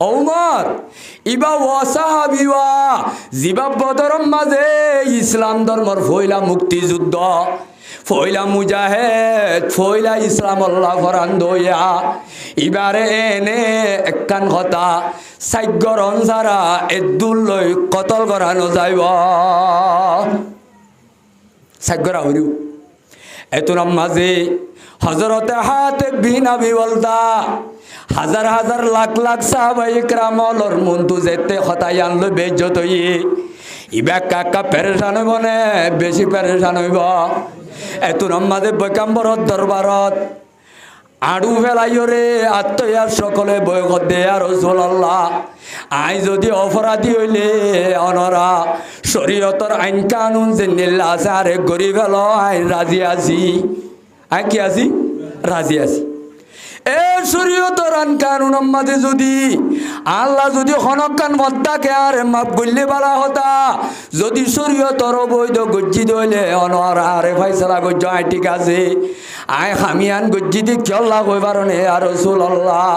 ওমর ইবা ওয়াসাহাবিওয়া জিবা বদরম মাঝে ইসলাম ধর্মর ফয়লা মুক্তিযুদ্ধ ফয়লা মুজাহিদ ফয়লা ইসলাম আল্লাহ ফরান দইয়া ইবারে এনে একখান কথা সাইগরন সারা এদুল লই কতল করানো যাইব সাইগরা হইল এতুর মাঝে হযরতে হাতিব বিন আবি ওয়ালদা হাজার লাখ সাহাবায়ে ইকরামর মুন্তু যেতে হতাই আনলো বেজ্জত হই ইবা কাকা পেরেশান হইব নে বেশি পেরেশান হইব এতুর মাঝে পয়গম্বরর দরবারত আড়ু ফেলাইও রে আত্ময়ার সকলে বয়গত দে আর রাসূলুল্লাহ আই যদি অপরাধী হইলে অনরা শরীয়তর আইন কানুন যে নীল আছে আরে গরি ফেল আই রাজি আছি আই কি আছি রাজি আছি এ শরীয়তর আইন কানুন মাঝে যদি আল্লাহ যদি হনকান মদ্দাকে আর মাপ গল্লে বালা হতা যদি শরীয়তর বৈধ গজ্জিত হইলে অনরা আরে ফয়সালা গজ্জ আই ঠিক আছে আই হামিয়ান গজ্জিতে কেল্লা কইবার নে আর রাসূলুল্লাহ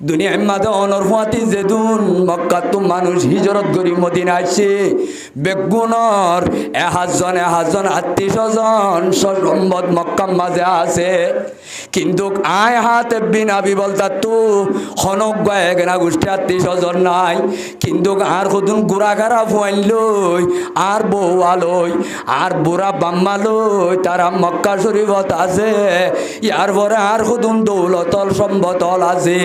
দুনিয়ার মাঝে অনরফাতি যেদুন মক্কাত তো মানুষ হিজরত করি মদিনা আসছে বেগুনর এহাজন 800 সম্বত মক্কার মাঝে আছে কিন্তু আয় হাতিব বিন আবি বলতা তো হনক গায়ে গেনা গোষ্ঠী 800 নাই কিন্তু আর কদুন গুড়াগারা ফুয়াইন লই আর বউয়ালই আর বুড়া বাম্মালই তারা মক্কা শরীফত আছে ইয়ার পরে আর কদুন দৌলতল সম্বতল আছে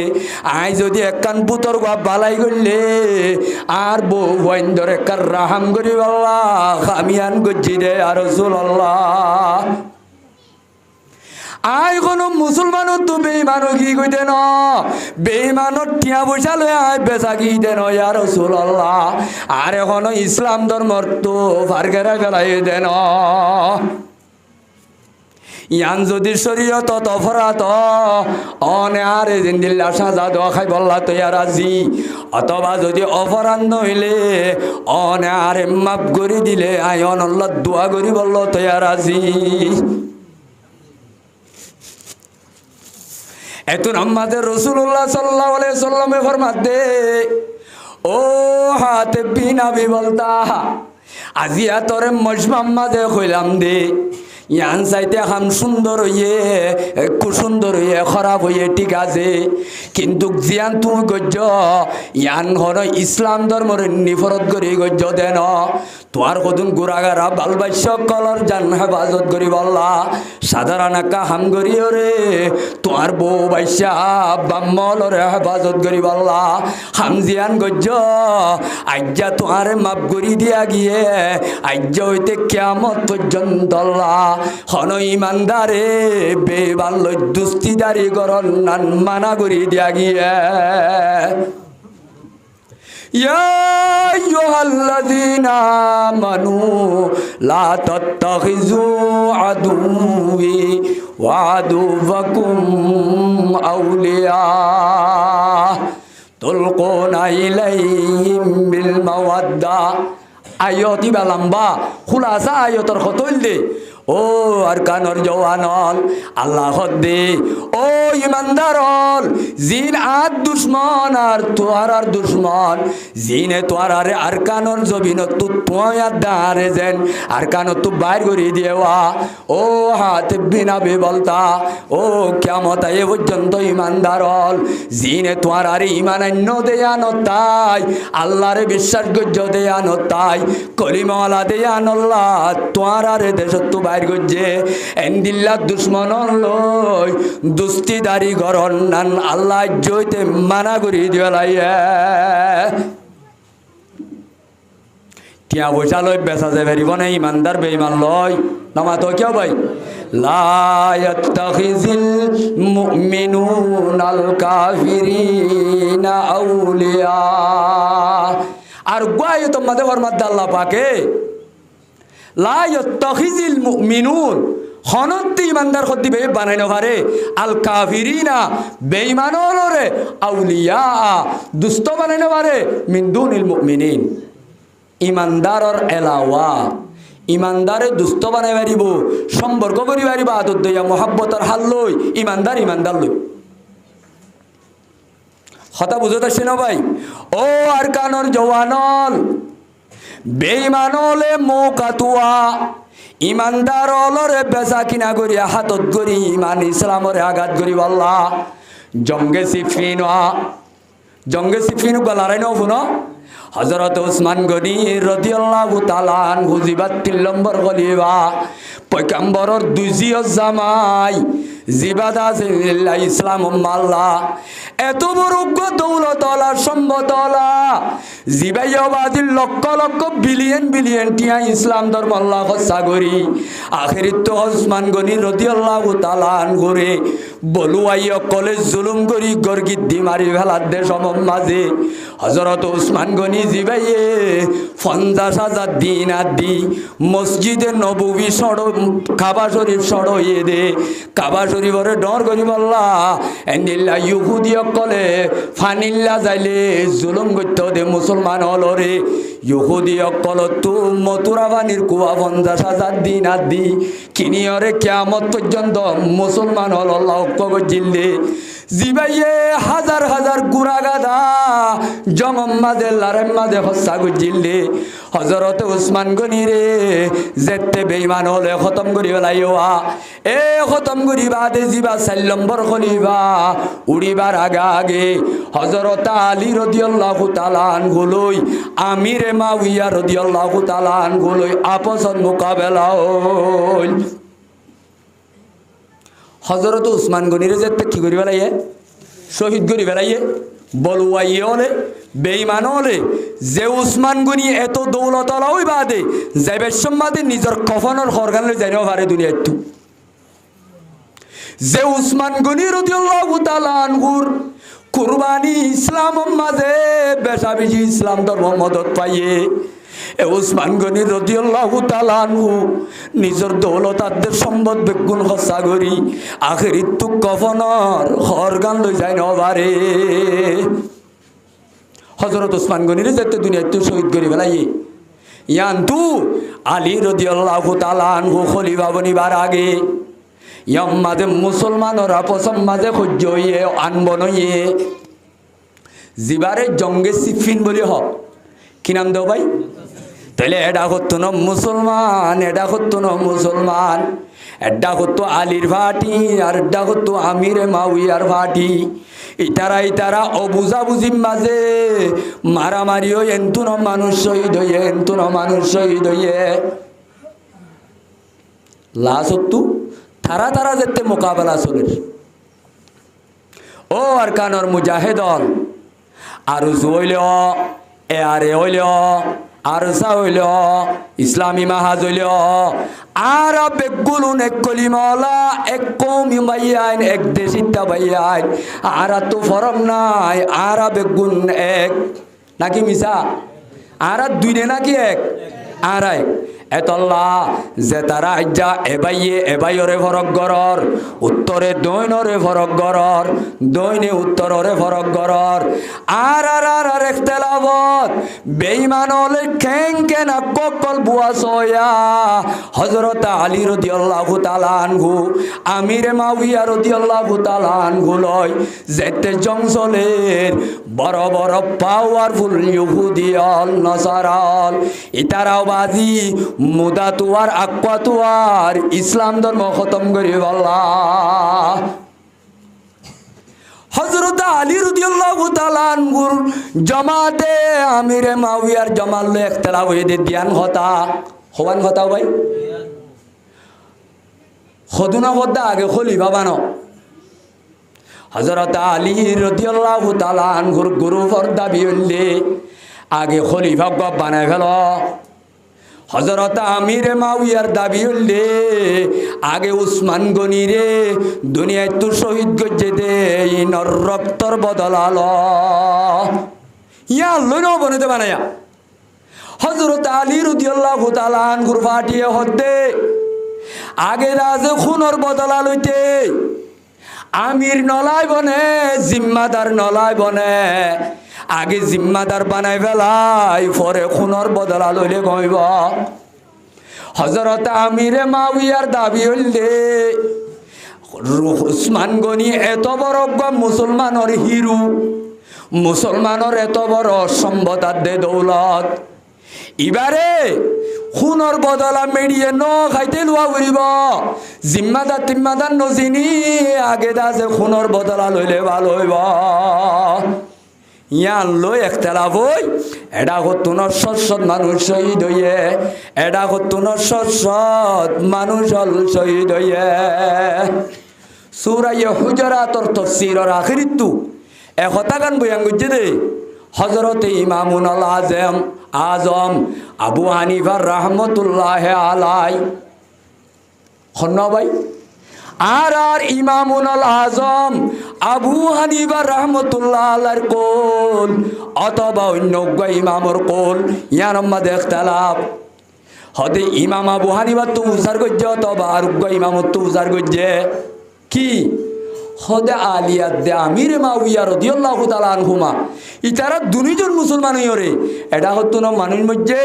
আই যদি একখান পুতর গা বালাই করলে আর বউ বইন্দর একখান রাহাম করি বাবা খামিয়ান গজ্জি দে আর রাসূলুল্লাহ আই কোনো মুসলমানও তো বেঈমানও কি কইতে ন বেঈমানর টিয়া পয়সা লই আই বেচা কি দেন ইয়া রাসূলুল্লাহ আর এখনো ইসলাম ধর্মর তো ফারগেরা গেলাই দেন ইয়ান যদি শরীয়ত অপরাধ অনে আরে জিন্দিল্লা সাজা দেওয়া খাই বললা তৈয়া রাজি, অথবা যদি অপরাধ নইলে অনে আরে মাপ করে দিলে আয়ন আল্লাহ দোয়া করি বলল তৈয়া রাজি। এতুন আমাদের রাসূলুল্লাহ সাল্লাল্লাহু আলাইহি সাল্লামে ফরমাতে ও হাতে বিনাবি বলতা আজিয়া তোরে মজমাম্মাদে কইলাম দে ইয়ান চাইতে হাম সুন্দর হইয়ে কুসুন্দর হইয়ে খারাপ হইয়ে ঠিক আছে, কিন্তু জিয়ান তুমি গজ্য ইয়ান হন ইসলাম ধর্মর নিফরত করি গজ্য দেন তোর কদুন গুড়াগারা বালবাস্য কলর জান হেফাজত করি বললা সাধারণ একা হাম করি রে তোর বউ বাইশা বাম্মলর হেফাজত করি বললা হাম জিয়ান গজ্য আজ্ঞা তোমার মাপ করি দিয়া গিয়ে আজ্ঞা হইতে কিয়ামত পর্যন্ত হন ইমানদারে বেবাল দুস্তিদারি করন নান মানা করি দিয়া গিয়ে। ইয়া আইয়ুহাল্লাযীনা আমানু লা তাত্তাখিযু আদুওয়ি ওয়া আদুওয়াকুম আউলিয়া তুলকুনা ইলাইহিম বিল মাওয়াদ্দা। আয়তি বা লম্বা খুলাসা আয়তর খতল দে ও আর কানর জওয়ানল আল্লাহ দে ও ইমানদারল জিন আদ দুশ্মন আর তোয়ার আর দুশ্মন জিনে তোয়ার আরে আর কানর জবিন তু তোয়া দারে যেন আর কান তু বাইর করে দেওয়া ও হাত বিনা বে বলতা ও কিয়ামত আয়ে পর্যন্ত ইমানদারল জিনে তোয়ার আরে ইমানান্য দেয়ান তাই আল্লাহরে বিশ্বাস গজ্য দেয়ান তাই কলিমাওয়ালা দেয়ান আল্লাহ তোয়ার আরে দেশত বাইর গজ্জে এন্দিল্লা দুশ্মন লই দুস্তিদারি গরন নান আল্লাহ জয়তে মানা করি দিলাইয়া টিয়া পয়সা লই বেচা যায় পারিব না ইমানদার বেঈমান লই নামা তো কিয় ভাই লা ইয়াত্তাখিজিল মুমিনুনাল কাফিরিনা আউলিয়া। আর গোয় তোমাদের ফরমাত আল্লাহ পাকে লা ইয়াত্তাখিজিল মুমিনুন হনতি ইমানদার খদ্দি বে বানাইনো পারে আল কাফিরিনা বেঈমানরে আউলিয়া দুস্ত বানাইনো পারে মিন দুনিল মুমিনিন ইমানদারর এলাওয়া ইমানদারে দুস্ত বানাই পারিব সম্পর্ক করি পারিব আদত দইয়া মহাব্বতর হাল লই ইমানদার ইমানদার লই কথা বুঝতে আসছে না ভাই ও আর কানর জওয়ানল বেঈমানলে মৌকাতুয়া ইমানদার অলরে বেচা কিনা করিয়া হাতত করি ইমান ইসলামরে আঘাত করি বললা জঙ্গে সিফিন গলারাই নফুন হযরত উসমান গনি রাদিয়াল্লাহু তাআলা আনহু জিবাত 3 নম্বর খলিফা পয়গম্বরর দুজিয় জামাই জিবাদা জিল্লাহ ইসলাম মাল্লা এত বড় দৌলত আলা সম্পদ আলা জিবাইয়াবাদী লক্ষ লক্ষ বিলিয়ন বিলিয়ন টিয়া ইসলাম ধর্ম আল্লাহ সাগরি আখিরিত তো উসমান গনি রাদিয়াল্লাহু তাআলা আনহু রে বলুয়াইয়া কলেজ জুলুম করি গর্গিত দি মারি ফেলার দেশ মাঝে হযরত উসমান গনি জিবাইয়ে 50,000 দিনার দি মসজিদে নববী সড় কাবা শরীফ সড়ইয়ে দে কাবা শরীফরে ডর করি বললা এন্দিল্লা ইহুদি কলে ফানিল্লা যাইলে জুলুম করতে দে মুসলমান হলরে ইহুদি কল তু মতুরা বানির কুয়া 50,000 দিনার দি কিনিয়রে কিয়ামত পর্যন্ত মুসলমান হল আল্লাহ জিল্লে জিবাইয়ে হাজার হাজার গুড়া গাদা জমম মাঝে লারেম মাঝে হস্যা গুজিল্লে হযরত উসমান গনি রে যেতে বেঈমান হলে খতম করি বেলাইওয়া এ খতম করি বাদে জিবা 4 নম্বর খলিফা উড়িবার আগে আগে হযরত আলী রাদিয়াল্লাহু তাআলা আনহু লই আমিরে মাওইয়া রাদিয়াল্লাহু তাআলা আনহু লই আপসন মোকাবেলা হল হযরত উসমান গনিরে যেতে কি করি বেলাইয়ে শহীদ করি বেলাইয়ে বলুয়াইয়ে হলে বেঈমান হলে যে উসমান গনি এত দৌলত লই বাদে যাইবে সম্মাদে নিজের কফনের খরগান লই যাইনো পারে দুনিয়াত যে উসমান গনি রাদিয়াল্লাহু তাআলা আনহুর কুরবানি ইসলাম মাঝে বেশা বেশি ইসলাম ধর্ম মদত পাইয়ে এ উসমান গনি রাদিয়াল্লাহু তাআলা আনহু নিজের দৌলত আদের সম্পদ বেগুন হসা করি আখিরিত তো কফনর হরগান লই যায় নবারে হযরত উসমান গনির যেতে দুনিয়াতে শহীদ করি ফেলাই ইয়ান্তু আলী রাদিয়াল্লাহু তাআলা আনহু খলিফা বনিবার আগে ইয়াম্মাদে মুসলমানরা পছম মাঝে সহ্য হইয়ে আনবনইয়ে জিবারে জঙ্গে সিফিন বলি হ কি নাম দেও ভাই তাহলে এটা করতো না মুসলমান এটা করতো না মুসলমান এটা করতো আলীর ভাটি আর এটা করতো আমিরে মাউইয়ার ভাটি ইতারা অবুঝা বুঝিম মাঝে মারামারিও এন্তু না মানুষ শহীদ হইয়ে এন্তু না মানুষ শহীদ হইয়ে লাসত্তু তারা যেতে মোকাবেলা চলে ও আর কানর মুজাহিদল আর হইল এ আরে হইল আরসা হইল ইসলামী মাহাজ হইল আর বেগুলুন এক কলিমালা এক কৌমি বাইয়াইন এক দেশিতা বাইয়াইন আর তো ফরম নাই আর বেগুন এক নাকি মিশা আর দুইনে নাকি এক আর এক এতল্লা যে তারা আজ্জা এবাইরে ফরক গরর উত্তরে দৈনরে ফরক গরর দৈনে উত্তররে ফরক গরর আর ইখতিলাফত বেঈমান হলে খেংকে না ককল বুয়া সয়া হযরত আলী রাদিয়াল্লাহু তাআলা আনহু আমিরে মাউইয়া রাদিয়াল্লাহু তাআলা আনহু লয় যেতে জংজলের বড় বড় পাওয়ারফুল ইহুদিয়াল নাসারাল ইতারাও বাজি মুদাতুয়ার আকওয়াতুয়ার ইসলাম ধর্ম খতম করি আল্লাহ হযরত আলী রাদিয়াল্লাহু তাআলা আনহুর জামাতে আমিরে মাউইয়ার জামাল ইখতিলাফ হয়ে দিয়ান হতা হওয়ান হতা ভাই খদুনা বদ্দা আগে খলিফা বানো হযরত আলী রাদিয়াল্লাহু তাআলা আনহুর গুরু ফরদা বিউল্লে আগে খলিফা গব বানায় ফেল হযরত আমিরে মাউইয়ার দাবি হইলে আগে উসমান গনি রে দুনিয়ায় তো শহীদ গজ্জে দে ইনর রক্তর বদলাল ইয়া আল্লাহ নও বনেতে বানায়া হযরত আলী রাদিয়াল্লাহু তাআলা আনহুর ফাটিয়ে হদ্দে আগে রাজে খুনর বদলা লইতে আমির নলাই বনে জিম্মাদার নলাই বনে আগে জিম্মাদার বানাই ফেলাই পরে খুনর বদলা লইলে কইব হযরত আমিরে মাউইয়ার দাবি হইলে উসমান গনি এত বড় মুসলমানের হিরো মুসলমানের এত বড় সম্পদ দে দৌলত এবারে খুনর বদলা মেডিয়ে ন খাইতে লুয়া উড়িব জিম্মাদার তিম্মাদার নজিনি আগে দাসে খুনর বদলা লইলে ভালো হইব ইয়ান লই ইখতিলাফ হই এটা হতুন সৎ মানুষ শহীদ হইয়ে এটা হতুন সৎ মানুষ শহীদ হইয়ে সূরা হুজুরাতের তাফসীরের আখিরিতু এক কথা গান বয়ান গজ্জে দে হযরত ইমামুল আজম আবু হানিফা রাহমাতুল্লাহ আলাই হন্না ভাই আর ইমামুল আজম আবু হানিফা রাহমাতুল্লাহ আলাইহির কোল অথবা অন্য ইমামর কোল ইয়ার মধ্যে ইখতিলাফ হদে ইমাম আবু হানিফা তো উজার গজ্জে অথবা আর ইমাম তো উজার গজ্জে কি হদে আলিয়াত দে আমির মাউইয়া রাদিয়াল্লাহু তাআলা আনহুমা ইতারা দুনিজন মুসলমান হইরে এটা হতো না মানুষ মধ্যে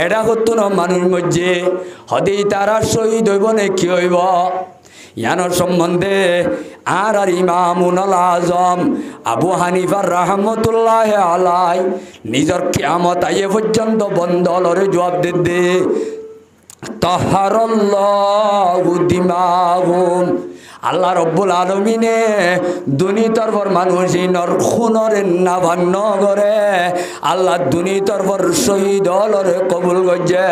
এটা হতো না মানুষ মধ্যে হদে ইতারা শহীদ হইব না কি হইব ইয়ানোর সম্বন্ধে আর ইমামুল আজম আবু হানিফা রাহমাতুল্লাহ আলাই নিজের কিয়ামত আয়ে পর্যন্ত বন্দলরে জবাব দে তাহারাল্লাহু দিমাহুম আল্লাহ রব্বুল আলামিনে দুনি তরফর মানুষিনর খুনরে না ভান্ন করে আল্লাহ দুনি তরফর শহীদ হলরে কবুল গজে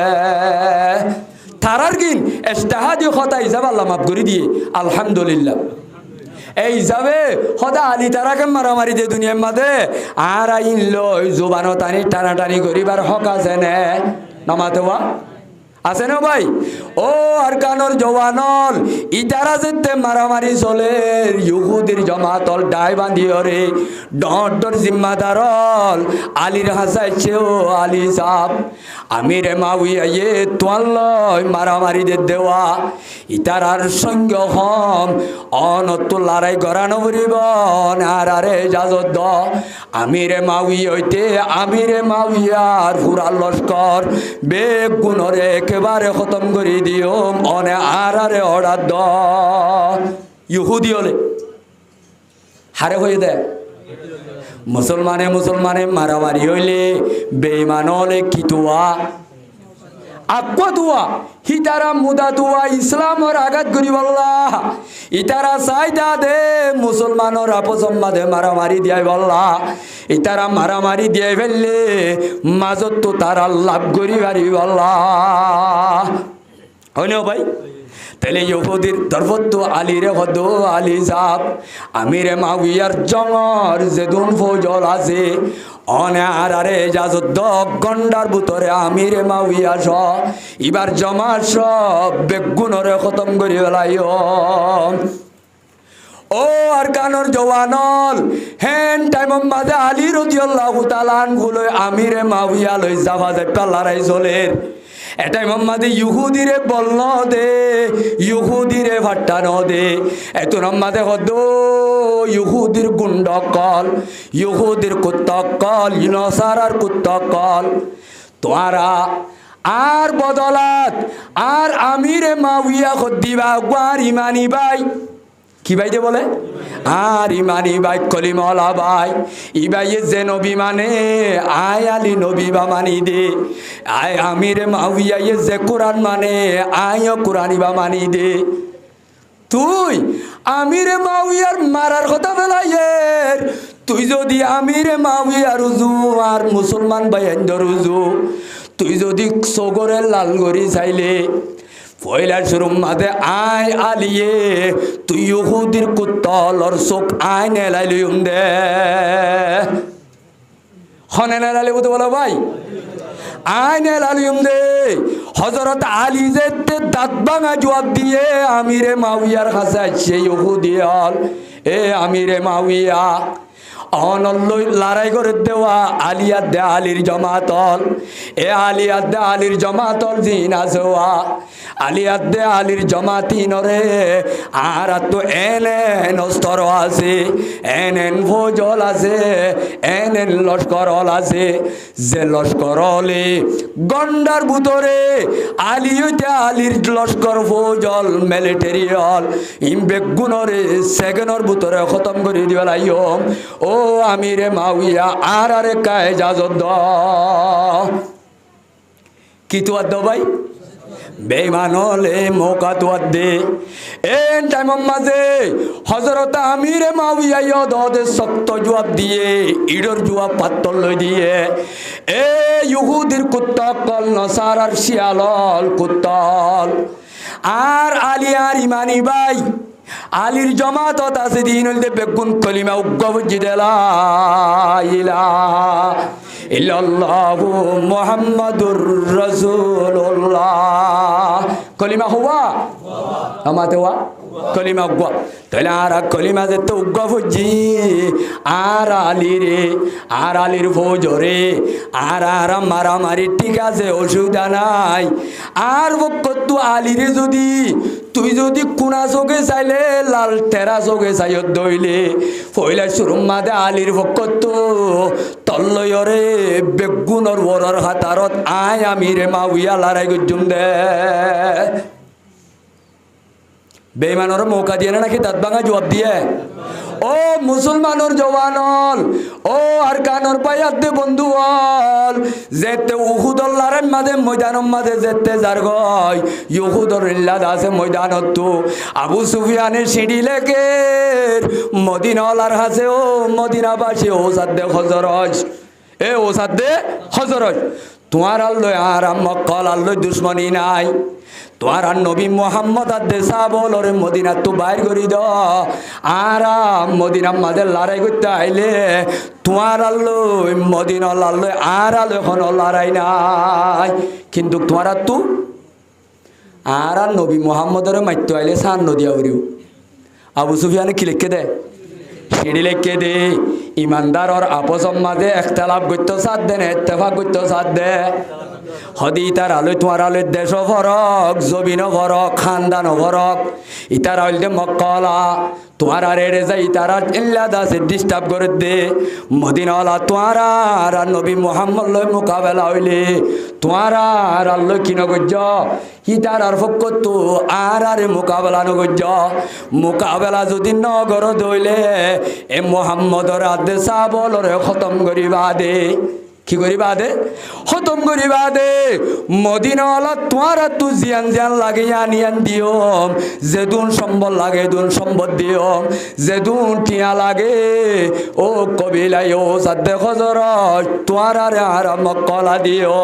তারার কিন ইজতিহাদি খতা হিসাব আল্লাহ মাফ করে দিয়ে আলহামদুলিল্লাহ এই হিসাবে খদা আলী তারাকে মারামারি দে দুনিয়ার মাঝে আর আইন লই জুবানো টানি টানাটানি করিবার হক আছে নে নামাতে আছে না ভাই ও আর কানর জওয়ানল ইতারা যেতে মারামারি চলে ইহুদির জমাতল ডাই বান্ধিয়রে ডর জিম্মাদারল আলীর হাসাইছে ও আলী সাপ আমিরে মাউইয়া ইয়ে তোয়াল্লয় মারামারি দে দেওয়া ইতারার সঙ্গ হম অনত লড়াই গড়ানো বরিব আরে জাজত দ আমিরে মাউই হইতে আমিরে মাউইয়ার পুরা লস্কর বেগ গুণরে একেবারে খতম করে দিও অনে আরে অর্ডার দ ইহুদি হলে হারে হয়ে দেয় মুসলমানে মারামারি হইলে বেঈমান হলে কিতুয়া আকwa দুয়া হিতারা মুদা দুয়া ইসলামর আঘাত করি বল্লাহ ইতারা চাইদা দে মুসলমানর আপসম্মাদে মারামারি দিয়াই বল্লাহ ইতারা মারামারি দিয়াই ফেললে মাজত তো তারা লাভ করি পারি বল্লাহ হইন ভাই তাহলে ইহুদির দরবত আলীরে হদ আলী সাপ আমিরে মাউইয়ার জঙর যেদুন ফৌজল আছে অনে আরে জাজত গন্ডার ভিতরে আমিরে মাউইয়া স এবার জমা সব বেগুনরে খতম করি ফেলাই ও আর কানর জওয়ানল হেন টাইম মাঝে আলী রাদিয়াল্লাহু তাআলা আনহু আমিরে মাউইয়া লই জাফাজে লড়াই চলের এটাই মোহাম্মদ ইহুদিরে বলল দে ইহুদিরে ভাট্টানো দে এত নম্মাদে হদ ইহুদির গুন্ডকল ইহুদির কুত্তকল ইনসারার কুত্তকল তোরা আর বদলাত আর আমিরে মাউইয়া খদ্দিবা গুয়ার ইমানি ভাই কি ভাই দে বলে আর ইমানি ভাই কলিমলা ভাই ইবাই যে নবী মানে আয় আলী নবী বা মানি দে আয় আমিরে মাউইয়া যে কোরআন মানে আয় কোরআনি বা মানি দে তুই আমিরে মাউইয়ার মারার কথা বেলাইয়ের তুই যদি আমিরে মাউইয়া রুজু আর মুসলমান ভাই রুজু তুই যদি সগরে লাল গরি চাইলে পয়লা শুরুম মাঝে আয় আলিয়ে তুই ইহুদির কুত্তলর চোখ আয় নেলাইলিম দে হনে নেলালি বলতে বলো ভাই আয় নেলালিম দে হযরত আলী যেতে দাঁত ভাঙা জবাব দিয়ে আমিরে মাউইয়ার কাছে আসছে ইহুদি হল এ আমিরে মাউইয়া অনল্লই লড়াই করে দেওয়া আলিয়া দে আলীর জমাতল এ আলিয়া দে আলীর জমাতল জিনা জোয়া আলিয়া দে আলীর জমাতিন রে আর তো এন স্তর আছে এন ফৌজল আছে এন লস্কর আছে যে লস্কর হলে গন্ডার ভিতরে আলী হইতে আলীর লস্কর ফৌজল মিলিটারি হল বেগুনরে সেকেন্ডর ভিতরে খতম করে দিবা লাইম ও আমিরে মাউইয়া আর আরে কায় জাজত দ কি তো আদ ভাই বেঈমান হলে মৌকা তো দে এন টাইম মাঝে হযরত আমিরে মাউইয়া ইয়দে শক্ত জবাব দিয়ে ইডর জবাব পাত্তর লই দিয়ে এ ইহুদির কুত্তকল নসারার শিয়ালল কুত্তল আর আলী আর ইমানি ভাই আলীর জমাতত আছে দিন হইতে বেগুন কলিমা উগ্গবজি দেলা ইলাহা ইল্লাল্লাহু মুহাম্মাদুর রাসূলুল্লাহ কলিমা হুয়া আমাতে হুয়া কলিমা উগ্গ তাহলে আর কলিমা যে তো উগ্গবজি আর আলীর ফৌজরে আর মারামারি ঠিক আছে অসুবিধা নাই আর বকত আলীরে যদি তুই যদি কোনা চোখে চাইলে লাল টেরা চোখে চাই দইলে পয়লা শুরুম মাদে আলীর ভক্ত তল্লয়রে বেগুনর বরর হাতারত আয় আমিরে মাউইয়া লড়াই গজুম দে বেঈমানর মৌকা দিয়ে নাকি দাঁত ভাঙা জবাব দিয়ে ও মুসলমানর জওয়ানল ও আর কানর পায়াত দে বন্ধু হল যেতে উহুদর লারেন মাঝে ময়দানর মাঝে যেতে যার গয় ইহুদর ইল্লাদ আছে ময়দানত তো আবু সুফিয়ানের সিঁড়ি লেকে মদিনাওয়ালার হাসে ও মদিনাবাসী ও সাদ্দে হজরজ এ ও সাদ্দে হজরজ তোমার আল্লাহ আর মক্কল আল্লাহ দুশ্মনী নাই তোমার নবী মোহাম্মদ আদে সাবলরে মদিনা তো বাইর করি দ আর মদিনার মাঝে লড়াই করতে আইলে তোমার আল্লাহ মদিনা আল্লাহ আর আলো এখন লড়াই নাই কিন্তু তোমার তো আর আর নবী মোহাম্মদের মাইতো আইলে সান নদিয়া উড়িও আবু সুফিয়ানে কি লিখে দে সিঁড়ি লিখে দে ইমানদার ওর আপসম মাঝে একতলাপ করতে সাথ দে না ইত্তেফাক করতে সাথ দে হদি ইতার আলোয় তোমার আলোয় দেশ ফরক জবিন ফরক খানদান ফরক ইতার আইলে মক্কলা তোমার আর এড়ে যাই তারা ইল্লা দাসে ডিস্টার্ব করে দে মদিনাওয়ালা তোমার আর নবী মোহাম্মদ লয় মোকাবেলা হইলে তোমার আর আল্লো কি নগর্য ইতার আর ফক তো আর আরে মোকাবেলা নগর্য মোকাবেলা যদি নগর দইলে এ মোহাম্মদর আদে সাবলরে খতম করিবা দে কি করিবা দে খতম করিবা দে মদিনাওয়ালা তোমার তু জিয়ান জিয়ান লাগে আনিয়ান দিও যেদুন সম্বল লাগে দুন সম্পদ দিও যেদুন টিয়া লাগে ও কবিলাই ও সাদ্দে খজর তোমার আর মক্কলা দিও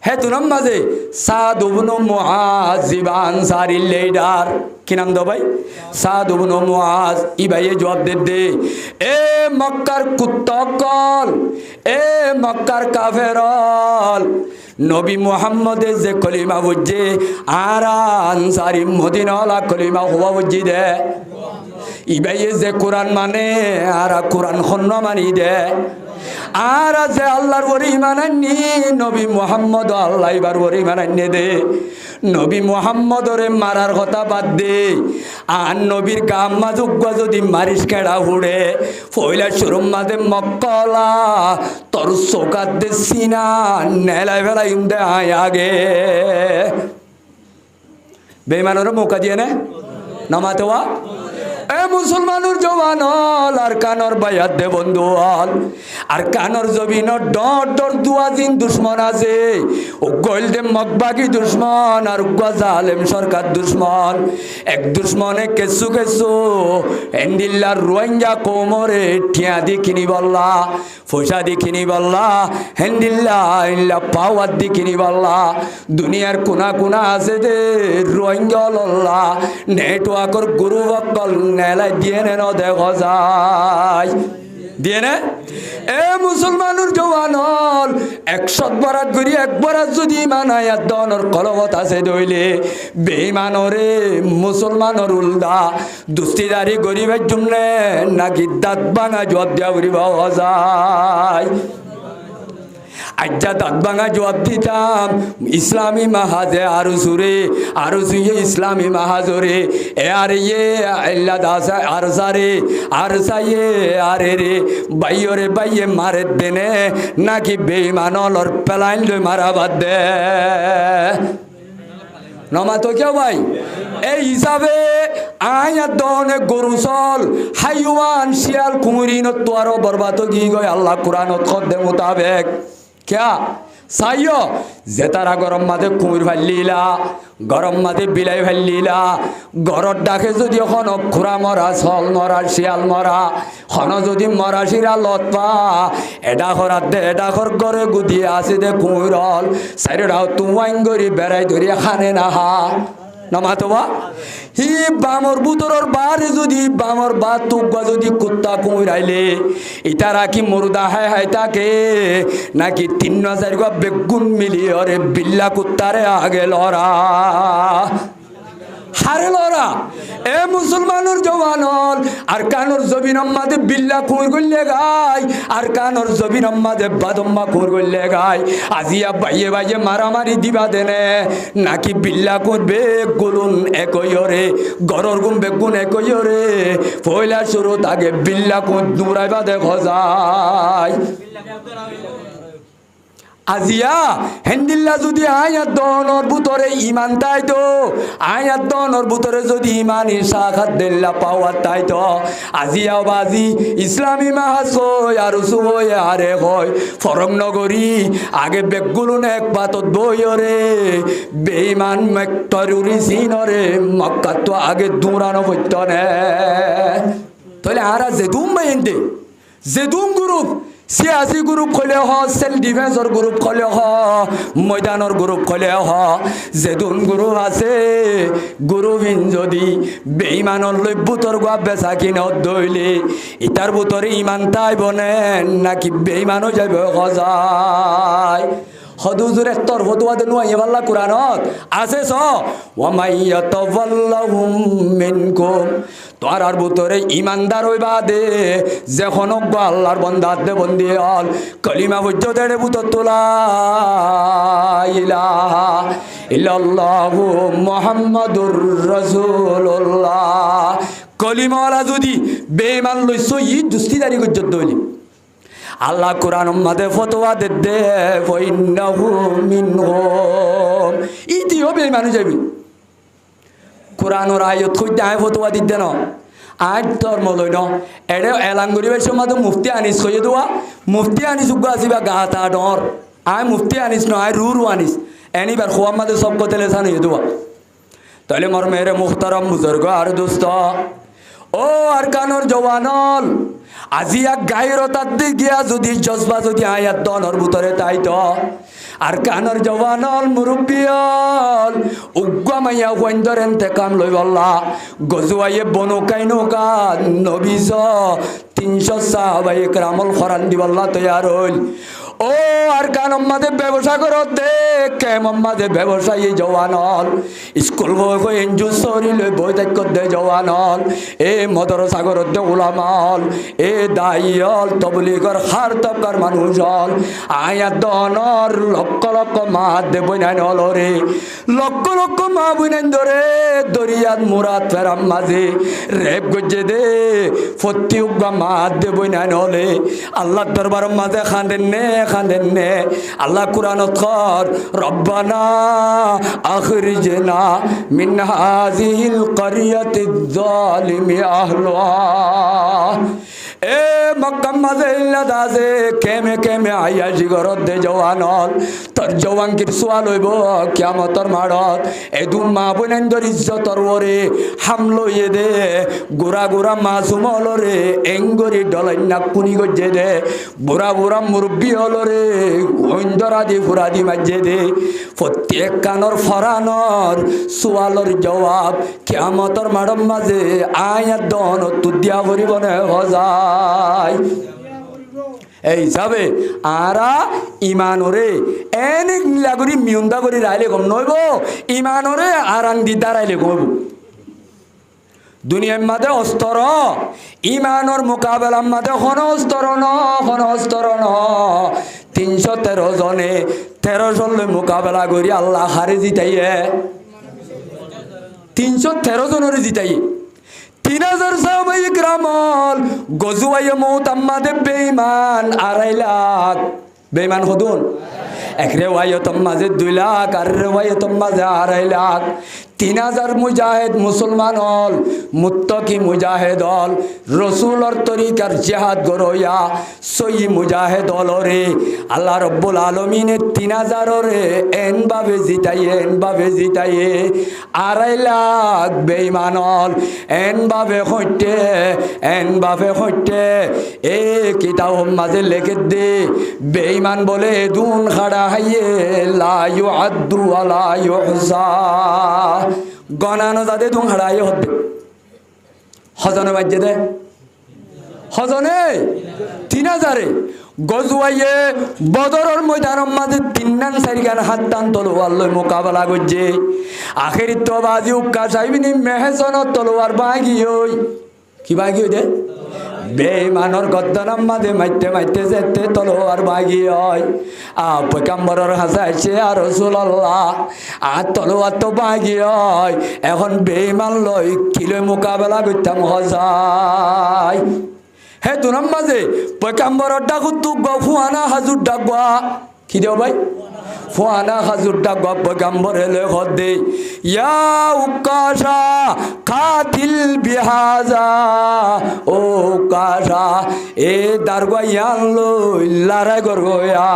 হে তুনাম মাঝে সাদ ইবনে মুআজ আনসারীর লিডার কি নাম দো ভাই সাদ ইবনে মুআজ ই ভাইয়ে জবাব দে এ মক্কার কুত্তকল এ মক্কার কাফেরল নবী মুহাম্মদের যে কলিমা বুঝে আর আনসারী মদিনাওয়ালা কলিমা হওয়া বুঝি দে ই ভাইয়ে যে কোরআন মানে আর কোরআন খন্ন মানি দে আর যে আল্লাহর ওর ঈমান আননি নবী মুহাম্মদ আল্লাহ এবার ওর ঈমান আননে দে নবী মুহাম্মদরে মারার কথা বাদ দে আর নবীর গাম মাজুগ্য যদি মারিস কেড়া হুড়ে পয়লা শরম মাঝে মক্কলা তোর চোকাত দে সিনা নেলাই ফেলাই দে আয় আগে বেঈমানের মৌকা দিয়ে নে নামাতে ওয়া এ মুসলমানুর জওয়ানল আর কানর বায়াত দে বন্ধুল আর কানর জবিন ডর ডর দুয়াজিন দুশ্মন আছে ও গইল দে মকবাগি দুশ্মন আর জালেম সরকার দুশ্মন এক দুশ্মনে কেসু কেসু এন্ডিল্লার রোহিঙ্গা কোমরে ঠিয়া দি কিনি বললা পয়সা দি কিনি বললা হেন্ডিল্লা ইল্লা পাওয়ার দি কিনি বললা দুনিয়ার কোনা কোনা আছে দে রোহিঙ্গা লল্লা নেটওয়ার্কর গুরু বকল নেলাই দিয়ে নে ন দেখো যায় দিয়ে নে এ মুসলমানুর জওয়ানল 100 বরাত করি এক বরাত যদি মানায়াত দনর কলবত আছে দইলে বেঈমানরে মুসলমানর উলদা দুস্তিদারি গরিবের জন্য নাকি দাঁত ভাঙা জবাব দিয়া করিব যায় আজ্জা দাঁত ভাঙা জবাব দিতাম ইসলামী মাহাজে আরো সুরে আরো সুয়ে ইসলামী মাহাজরে এ আর ইয়ে আল্লাহ দাসা আর সারে আর সাইয়ে আরে রে বাইরে বাইয়ে মারে দেনে নাকি বেঈমানলর পেলাইন লই মারা বাদ দে নমা তো কেউ ভাই এই হিসাবে আয়া দনে গরু চল হাইওয়ান শিয়াল কুমুরিন তো আরো বরবাদ কি গয় আল্লাহ কোরআনত খদ্দে মোতাবেক क्या साइयो जेतारा गरम माथे कुमिर फालिला गरम माथे बिलाई फालिला गरर डाके जदि এখন খুরা মরা ছল মরা শিয়াল মরা খন যদি মরাশিরা লতপা এটা করার দে এটা কর করে গুদিয়ে আছে দে কুমিরল সাইডাও তুয়াইন গরি বেড়াই ধরি খানে না হা নামাতবা হি বামর বুতরর বারে যদি বামর বাত তুগা যদি কুত্তা কুমিরাইলে ইতারা কি মুর্দা হায় হায় তাকে নাকি 3000 গা বেগুন মিলিয়রে বিল্লা কুত্তারে আগে লরা হারে লরা এ মুসলমানুর জওয়ানল আর কানর জবিন আম্মাদে বিল্লা কুমির গল্লে গায় আর কানর জবিন আম্মাদে বাদম্মা কুমির গল্লে গায় আজিয়া বাইয়ে বাইয়ে মারামারি দিবা দেনে নাকি বিল্লা করবে গুলুন একয়রে গরর গুম বেগুন একয়রে পয়লা শুরু আগে বিল্লা কোন দূরাইবা দেখো যায় আজিয়া হেন্দিল্লা যদি আয়াত দনর ভিতরে ইমান তাইতো আয়াত দনর ভিতরে যদি ইমানি সাখাত দিল্লা পাওয়া তাইতো আজিয়া বাজি ইসলামী মাহাজ আর সুবই আরে হয় ফরম নগরী আগে বেগুলুন এক পাতত বইরে বেঈমান মেক্টরুরি সিনরে মক্কা তো আগে দূরানো হইতো না তাহলে আরা জেদুম বাইন্দে জেদুম গ্রুপ সিয়াসি গ্রুপ খোলে হ সেল ডিফেন্সর গ্রুপ খোলে হ ময়দানের গ্রুপ খোলে হ যেদুন গ্রুপ আছে গ্রুপিন যদি বেঈমানর লই বুতর গোয়া বেচা কিনা দইলে ইতার বুতরে ইমান তাই বনে নাকি বেঈমানও যাবে হজায় হদুজুর একতর ফতুয়া দেনু আইয়াল্লাহ কুরআনত আছে স ওয়া মাইয়াতাওয়াল্লাহুম মিনকুম তোরার ভিতরে ইমানদার হইবা দে যখন আল্লাহর বান্দা দে বন্দি হল কলিমা পর্যন্ত দেড়ে বুতর তোলা ইলাহা ইল্লাল্লাহু মুহাম্মাদুর রাসূলুল্লাহ কলিমাওয়ালা যদি বেঈমান লইছ ই দুস্তিদারি গজ্জত দইলি আল্লাহ কোরআন মাদে ফতোয়া দে ফাইন্নাহু মিনহুম ইতি হবে মানুষ যাবি কোরআনের আয়াত কইতে আয় ফতোয়া দিতে না আজ ধর্ম লই ন এড়ে এলাঙ্গুরিবের সময় তো মুফতি আনিস কইয়ে দেওয়া মুফতি আনিস উগ্র আসিবা গাতা ডর আয় মুফতি আনিস ন আয় রু আনিস এনিবার খোয়া মাদে সব কথা লেসান হয়ে দেওয়া তাহলে মোর মেরে মুখতারাম বুজুর্গ আর দোস্ত ও আর কানোর জওয়ানল আজি এক গায়রতার দিক গিয়া যদি জজবা যদি আয়াত দনর ভিতরে তাই তো আর কানোর জওয়ানল মুরব্বিয়ল উগ্গা মাইয়া ওয়াইন্দরেন তে কাম লই বল্লা গজুয়াইয়ে বনো কাইনোকা নবীস 300 সাহাবায়ে কেরামল খরান দি বল্লা তৈয়ার হইল ও আর কান আমাদের ব্যবসা করো দেখ কেম আমাদের ব্যবসায়ী জওয়ানল স্কুল বই এনজু সরিলে বই দেখ দে জওয়ানল এ মদরসা করো দে উলামাল এ দাইয়ল তবলিগর হার তবকার মানুষ হল আয়া দনর লক্ষ লক্ষ মা দে বইনাই নল রে লক্ষ লক্ষ মা বইনাই ধরে দরিয়াত মুরাদ ফেরাম মাঝে রেপ গজে দে ফতি উগা মা দে বইনাই নলে আল্লাহ দরবার মাঝে খান্দেন নে আল্লাহ কুরআনত খর রব্বানা আখরিজনা মিন হাযিহিল ক্বরিয়াতিয যালিমি আহলুহা এ মক্কা মাঝে ইল্লাদাজে কেমে কেমে আইয়া জিগরত দে জওয়ানল তোর জওয়ানকির সোয়াল হইব কিয়ামতর মাড়ত এ দু মা বোনেন্দর ইজ্জতর ওরে হামলো ইয়ে দে গোরা গোরা মাসুম হলো রে এঙ্গরি ডলাইনা কুনি গজে দে বুড়া বুড়া মুরব্বী হলো রে ওইন্দরাদি ফুরাদি মাঝে দে প্রত্যেক কানর ফরানর সোয়ালর জবাব কিয়ামতর মাড়ম মাঝে আয়া দন তুদিয়া ভরিবনে হজাই এই হিসাবে আরা ইমানরে এনে লাগরি মিউন্দা করি রাইলে কম নইব ইমানরে আরাং দিদা রাইলে কম দুনিয়ার মাঝে অস্তর ইমানর মোকাবেলার মাঝে হন অস্তর ন 313 জনে 13 জনে মোকাবেলা করি আল্লাহ হারে জিতাইয়ে 313 জনের জিতাইয়ে 3000 সাহাবায়ে কেরামল গজওয়ায়ে মউত আম্মাদে বেঈমান 2.5 লাখ বেঈমান হদুন এক রেওয়ায়াত মাঝে 2 লাখ আর রেওয়ায়াত মাঝে 2.5 লাখ 3000 মুজাহিদ মুসলমান হল মুত্তাকি মুজাহিদ হল রসুলর তরিকার জিহাদ গরয়া সই মুজাহিদ হল রে আল্লাহ রব্বুল আলামিনের 3000 রে এন ভাবে জিতাইয়ে 2.5 লাখ বেঈমান হল এন ভাবে হইতে এ কিতাব মাঝে লিখে দে বেঈমান বলে দুন খাড়া হাইয়ে লা ইউআদ্দু ওয়ালা ইউহসা গনানো যাতে দুন হাড়াই হতে হজনে বাজ্যে দে হজনে 3000 গজওয়াইয়ে বদরের ময়দানের মাঝে 3-4 গান হাত টান তলোয়ার লই মোকাবেলা করছে আখেরি তো বাজি উক্কা সাইবিনি মেহসনত তলোয়ার বাগি হই কি বাগি হই দে বেঈমানর গদ্দানাম মাঝে মাইতে যেতে তলোয়ার বাগি হয় পয়গম্বরের কাছে আইছে আর রাসূলুল্লাহ আর তলোয়ার তো বাগি হয় এখন বেঈমান লই কিলে মোকাবেলা করতাম হজাই হে দুনাম মাঝে পয়গম্বরের ডাক তুক ফুয়ানা হাজুর ডাকবা কি দেও ভাই ফুয়ানা হাজুর ডাকবা পয়গম্বরে লেখ দে ইয়া উকাশা কাতিল বিহাজা ও কাশা এ দারগায়ান লই লড়াই করগয়া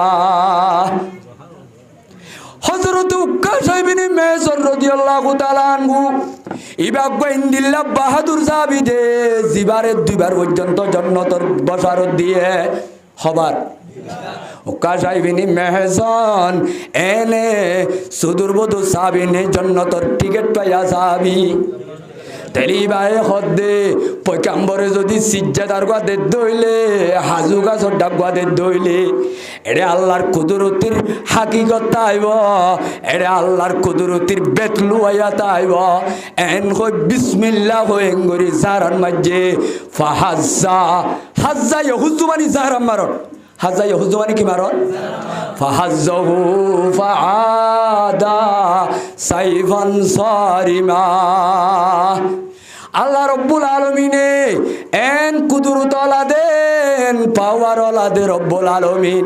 হযরত উকাশা ইবনে মেহসন রাদিয়াল্লাহু তাআলা আনহু ইবাক বাইন্দিল্লাহ বাহাদুর সাহাবীদে জিবারে 2 বার পর্যন্ত জান্নাতের বশারত দিয়ে হবার উকাশা ইবনে মেহসন এনে সুদূর বদু সাহাবীনে জান্নাতের টিকিট পাইয়া সাহাবী তেলি বায়ে হদ্দে পয়গাম্বরে যদি সিজদার গা দে দইলে হাজু গাছর ডাক গা দে দইলে এরে আল্লাহর কুদরতির হাকিকত আইব এরে আল্লাহর কুদরতির বেতলু আয়াত আইব এন কই বিসমিল্লাহ হয়ে গরি জারান মাঝে ফাহাজ্জা হাজ্জা ইহুজুমানি জারাম মারন হাজ্জা ইহুজুমানি কি মারন ফাহাজ্জাহু ফাআদা সাইফান সারিমা আল্লাহ রব্বুল আলমিনে এন কুদরত দেন পাওয়ার ওলাদে রব্বুল আলমিন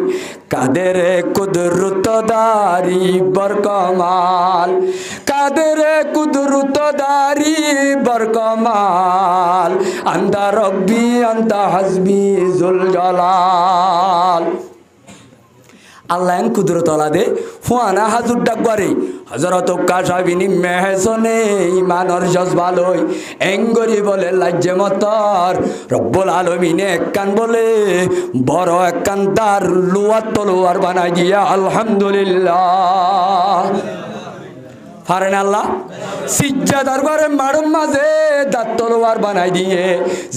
কাদের কুদরত দারি বরকমাল কাদের কুদরত দারি বরকমাল আন্তা রব্বি আন্তা হাসবি জুল জালাল আল্লাহ এন কুদরত দে ফুয়ানা হাজুর ডাকবারে হজরত কাশাবিনী মেহসনে ইমানর জজবালই এঙ্গরি বলে লাজ্জে মতর রব্বুল আলমিনে একখান বলে বড় একখান তার লুয়ার তলোয়ার বানাই দিয়া আলহামদুলিল্লাহ পারেন আল্লাহ সিজদার ঘরে মারুম মাঝে দাঁত তলোয়ার বানাই দিয়ে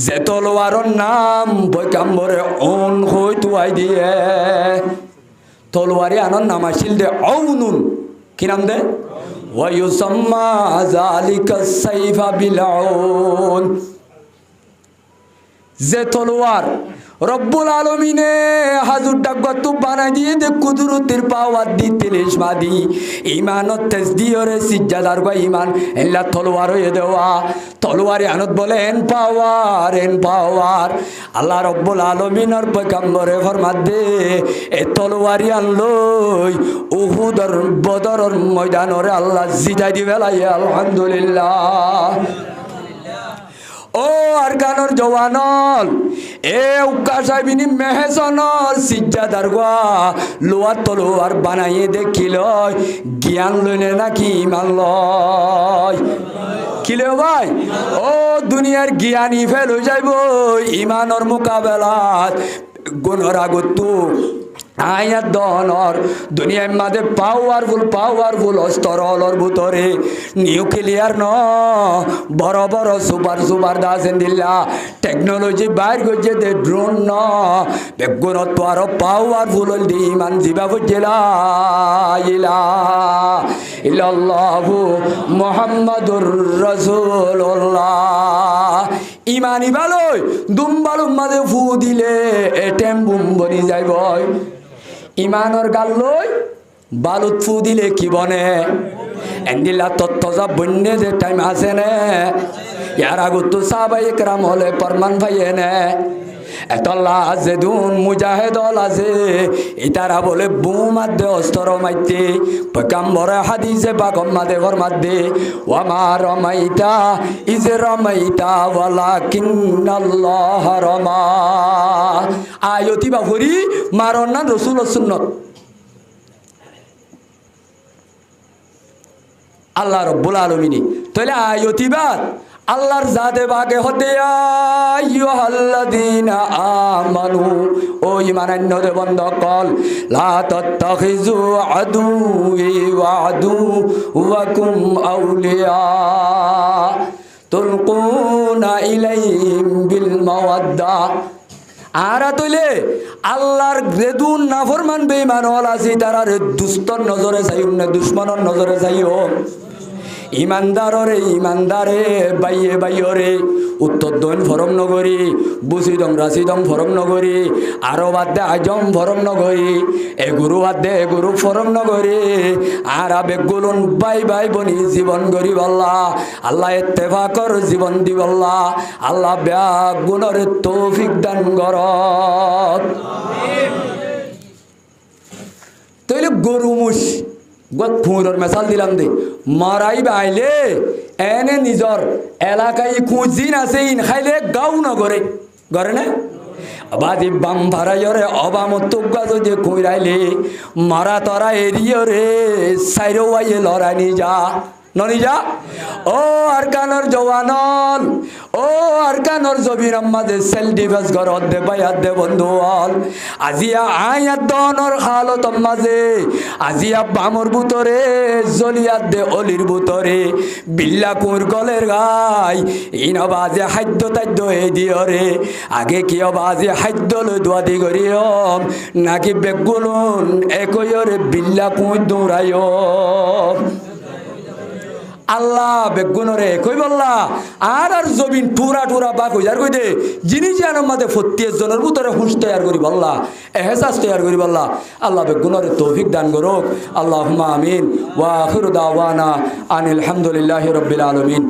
যে তলোয়ারের নাম পয়গাম্বরে অন হই তুয়াই দিয়ে তলোয়ারি আনন নাম আসিল দে আউনুন কি নাম দে ওয়ায়ুসাম্মা যালিকা সাইফা বিল আউন যে তলোয়ার রব্বুল আলমিনে হাজুর ডাকবাতু বানাই দিয়ে দে কুদরতির পাওয়ার দি তিলিশ মাদি ইমানত তেজ দিয়রে সিজদার গা ইমান এল্লা তলোয়ার হয়ে দেওয়া তলোয়ারে আনত বলে এন পাওয়ার আল্লাহ রব্বুল আলমিনের পয়গাম্বরে ফরমাত দে এ তলোয়ারি আনলই উহুদর বদরর ময়দানরে আল্লাহ জিতাই দিবে লাই আলহামদুলিল্লাহ ও আরকানর জওয়ানল এ উকাশাবিনী মেহসনর সিজদার গা লোয়ার তলোয়ার বানাইয়ে দেখিল জ্ঞান লইলে নাকি ইমান লয় কিলে ভাই ও দুনিয়ার জ্ঞানী ফেল হয়ে যাইব ইমানর মোকাবেলাত গুণর আগত আয়াত দনর দুনিয়ার মাঝে পাওয়ারফুল অস্ত্রলর ভিতরে নিউক্লিয়ার ন বড় বড় সুপার দাসেন দিল্লা টেকনোলজি বাইর করছে দে ড্রোন ন বেগুনত তো আরো পাওয়ারফুল দি ইমান জিবা বুঝলা ইল্লাল্লাহু মুহাম্মাদুর রাসূলুল্লাহ ইমানি ভালোই দুম্বালুম মাঝে ফু দিলে এটেম বুম বনি যাইব ইমানর গাল লই বালুত ফু দিলে কি বনে এন্দিলা তত্ত্বজা বন্যে যে টাইম আছে নে ইয়ার আগত তো সাহাবায়ে কেরাম হলে ফরমান ভাইয়ে নে এতলা আছে দুন মুজাহিদল আছে ইতারা বলে বুম আদে অস্ত্র মাইতে পয়গাম্বরে হাদিসে পাকম মাদে ফরমাত দে ওয়া মা রামাইতা ইজ রামাইতা ওয়ালাকিন্নাল্লাহ রামা আয়তি বাফরি মারন না রাসূলের সুন্নাত আল্লাহ রাব্বুল আলামিন তাহলে আয়তি বাদ আল্লাহর জাদে বাগে হতে আইয়ুহাল্লাযীনা আমানু ও ঈমানান্যদের বন্ধকল লা তাত্তাখিযু আদুওয়ি ওয়া আদুওয়াকুম আউলিয়া তুলকুনা ইলাইহিম বিল মাওয়াদ্দা আরা তইলে আল্লাহর গ্রেদুন নাফরমান বেঈমান হল আছে তারার দুস্তর নজরে চাইও না দুশমনের নজরে চাইও ইমানদারে বাইয়রে উত্তর দৈন ফরম নগরী বুসিদম রাশিদম ফরম নগরী আরো বাদে আজম ফরম নগরী এ গুরু বাদে গুরু ফরম নগরী আর আবেগুলুন বাই বনি জীবন গরিব আল্লাহ ইত্তেফাকর জীবন দিবল্লা আল্লাহ ব্যাগ গুণর তৌফিক দান করত তইলে গরু মুশ ফুঁড়র মেশাল দিলাম দে মারাই বাইলে এনে নিজর এলাকায় কুজিন আছে ইন খাইলে গাও নগরে গরে না বাদি বাম ভাড়াইরে অবামতুগা যদি কইরাইলে মারা তরা এরিয়রে সাইরো আইয়ে লড়ানি যা ননিজা ও আরকানর জওয়ানল ও আরকানর জবির আম্মাদে সেল ডিভাস ঘরত দে বাইয়াত দে বন্ধু হল আজিয়া আয়াত দনর হালত মাঝে আজিয়া বামর বুতরে জলিয়াত দে অলির বুতরে বিল্লা কুর গলের গাই ইনা বাজে খাদ্য তাদ্য এই দিয়রে আগে কি বাজে খাদ্য লই দোয়া দি করিয়ম নাকি বেগুলুন একয়রে বিল্লা কুর দৌড়াইও আল্লাহ বেগুনরে কই বললা আর আর জমিন টুরা টুরা বা কইয়ার কই দে জিনিস জানার মাঝে 40 জনের ভিতরে হুঁশ তৈয়ার করি বললা এহসাস তৈয়ার করি বললা আল্লাহ বেগুনরে তৌফিক দান করুক আল্লাহুম্মা আমিন ওয়া আখিরু দাওয়ানা আনিল হামদুলিল্লাহি রাব্বিল আলামিন।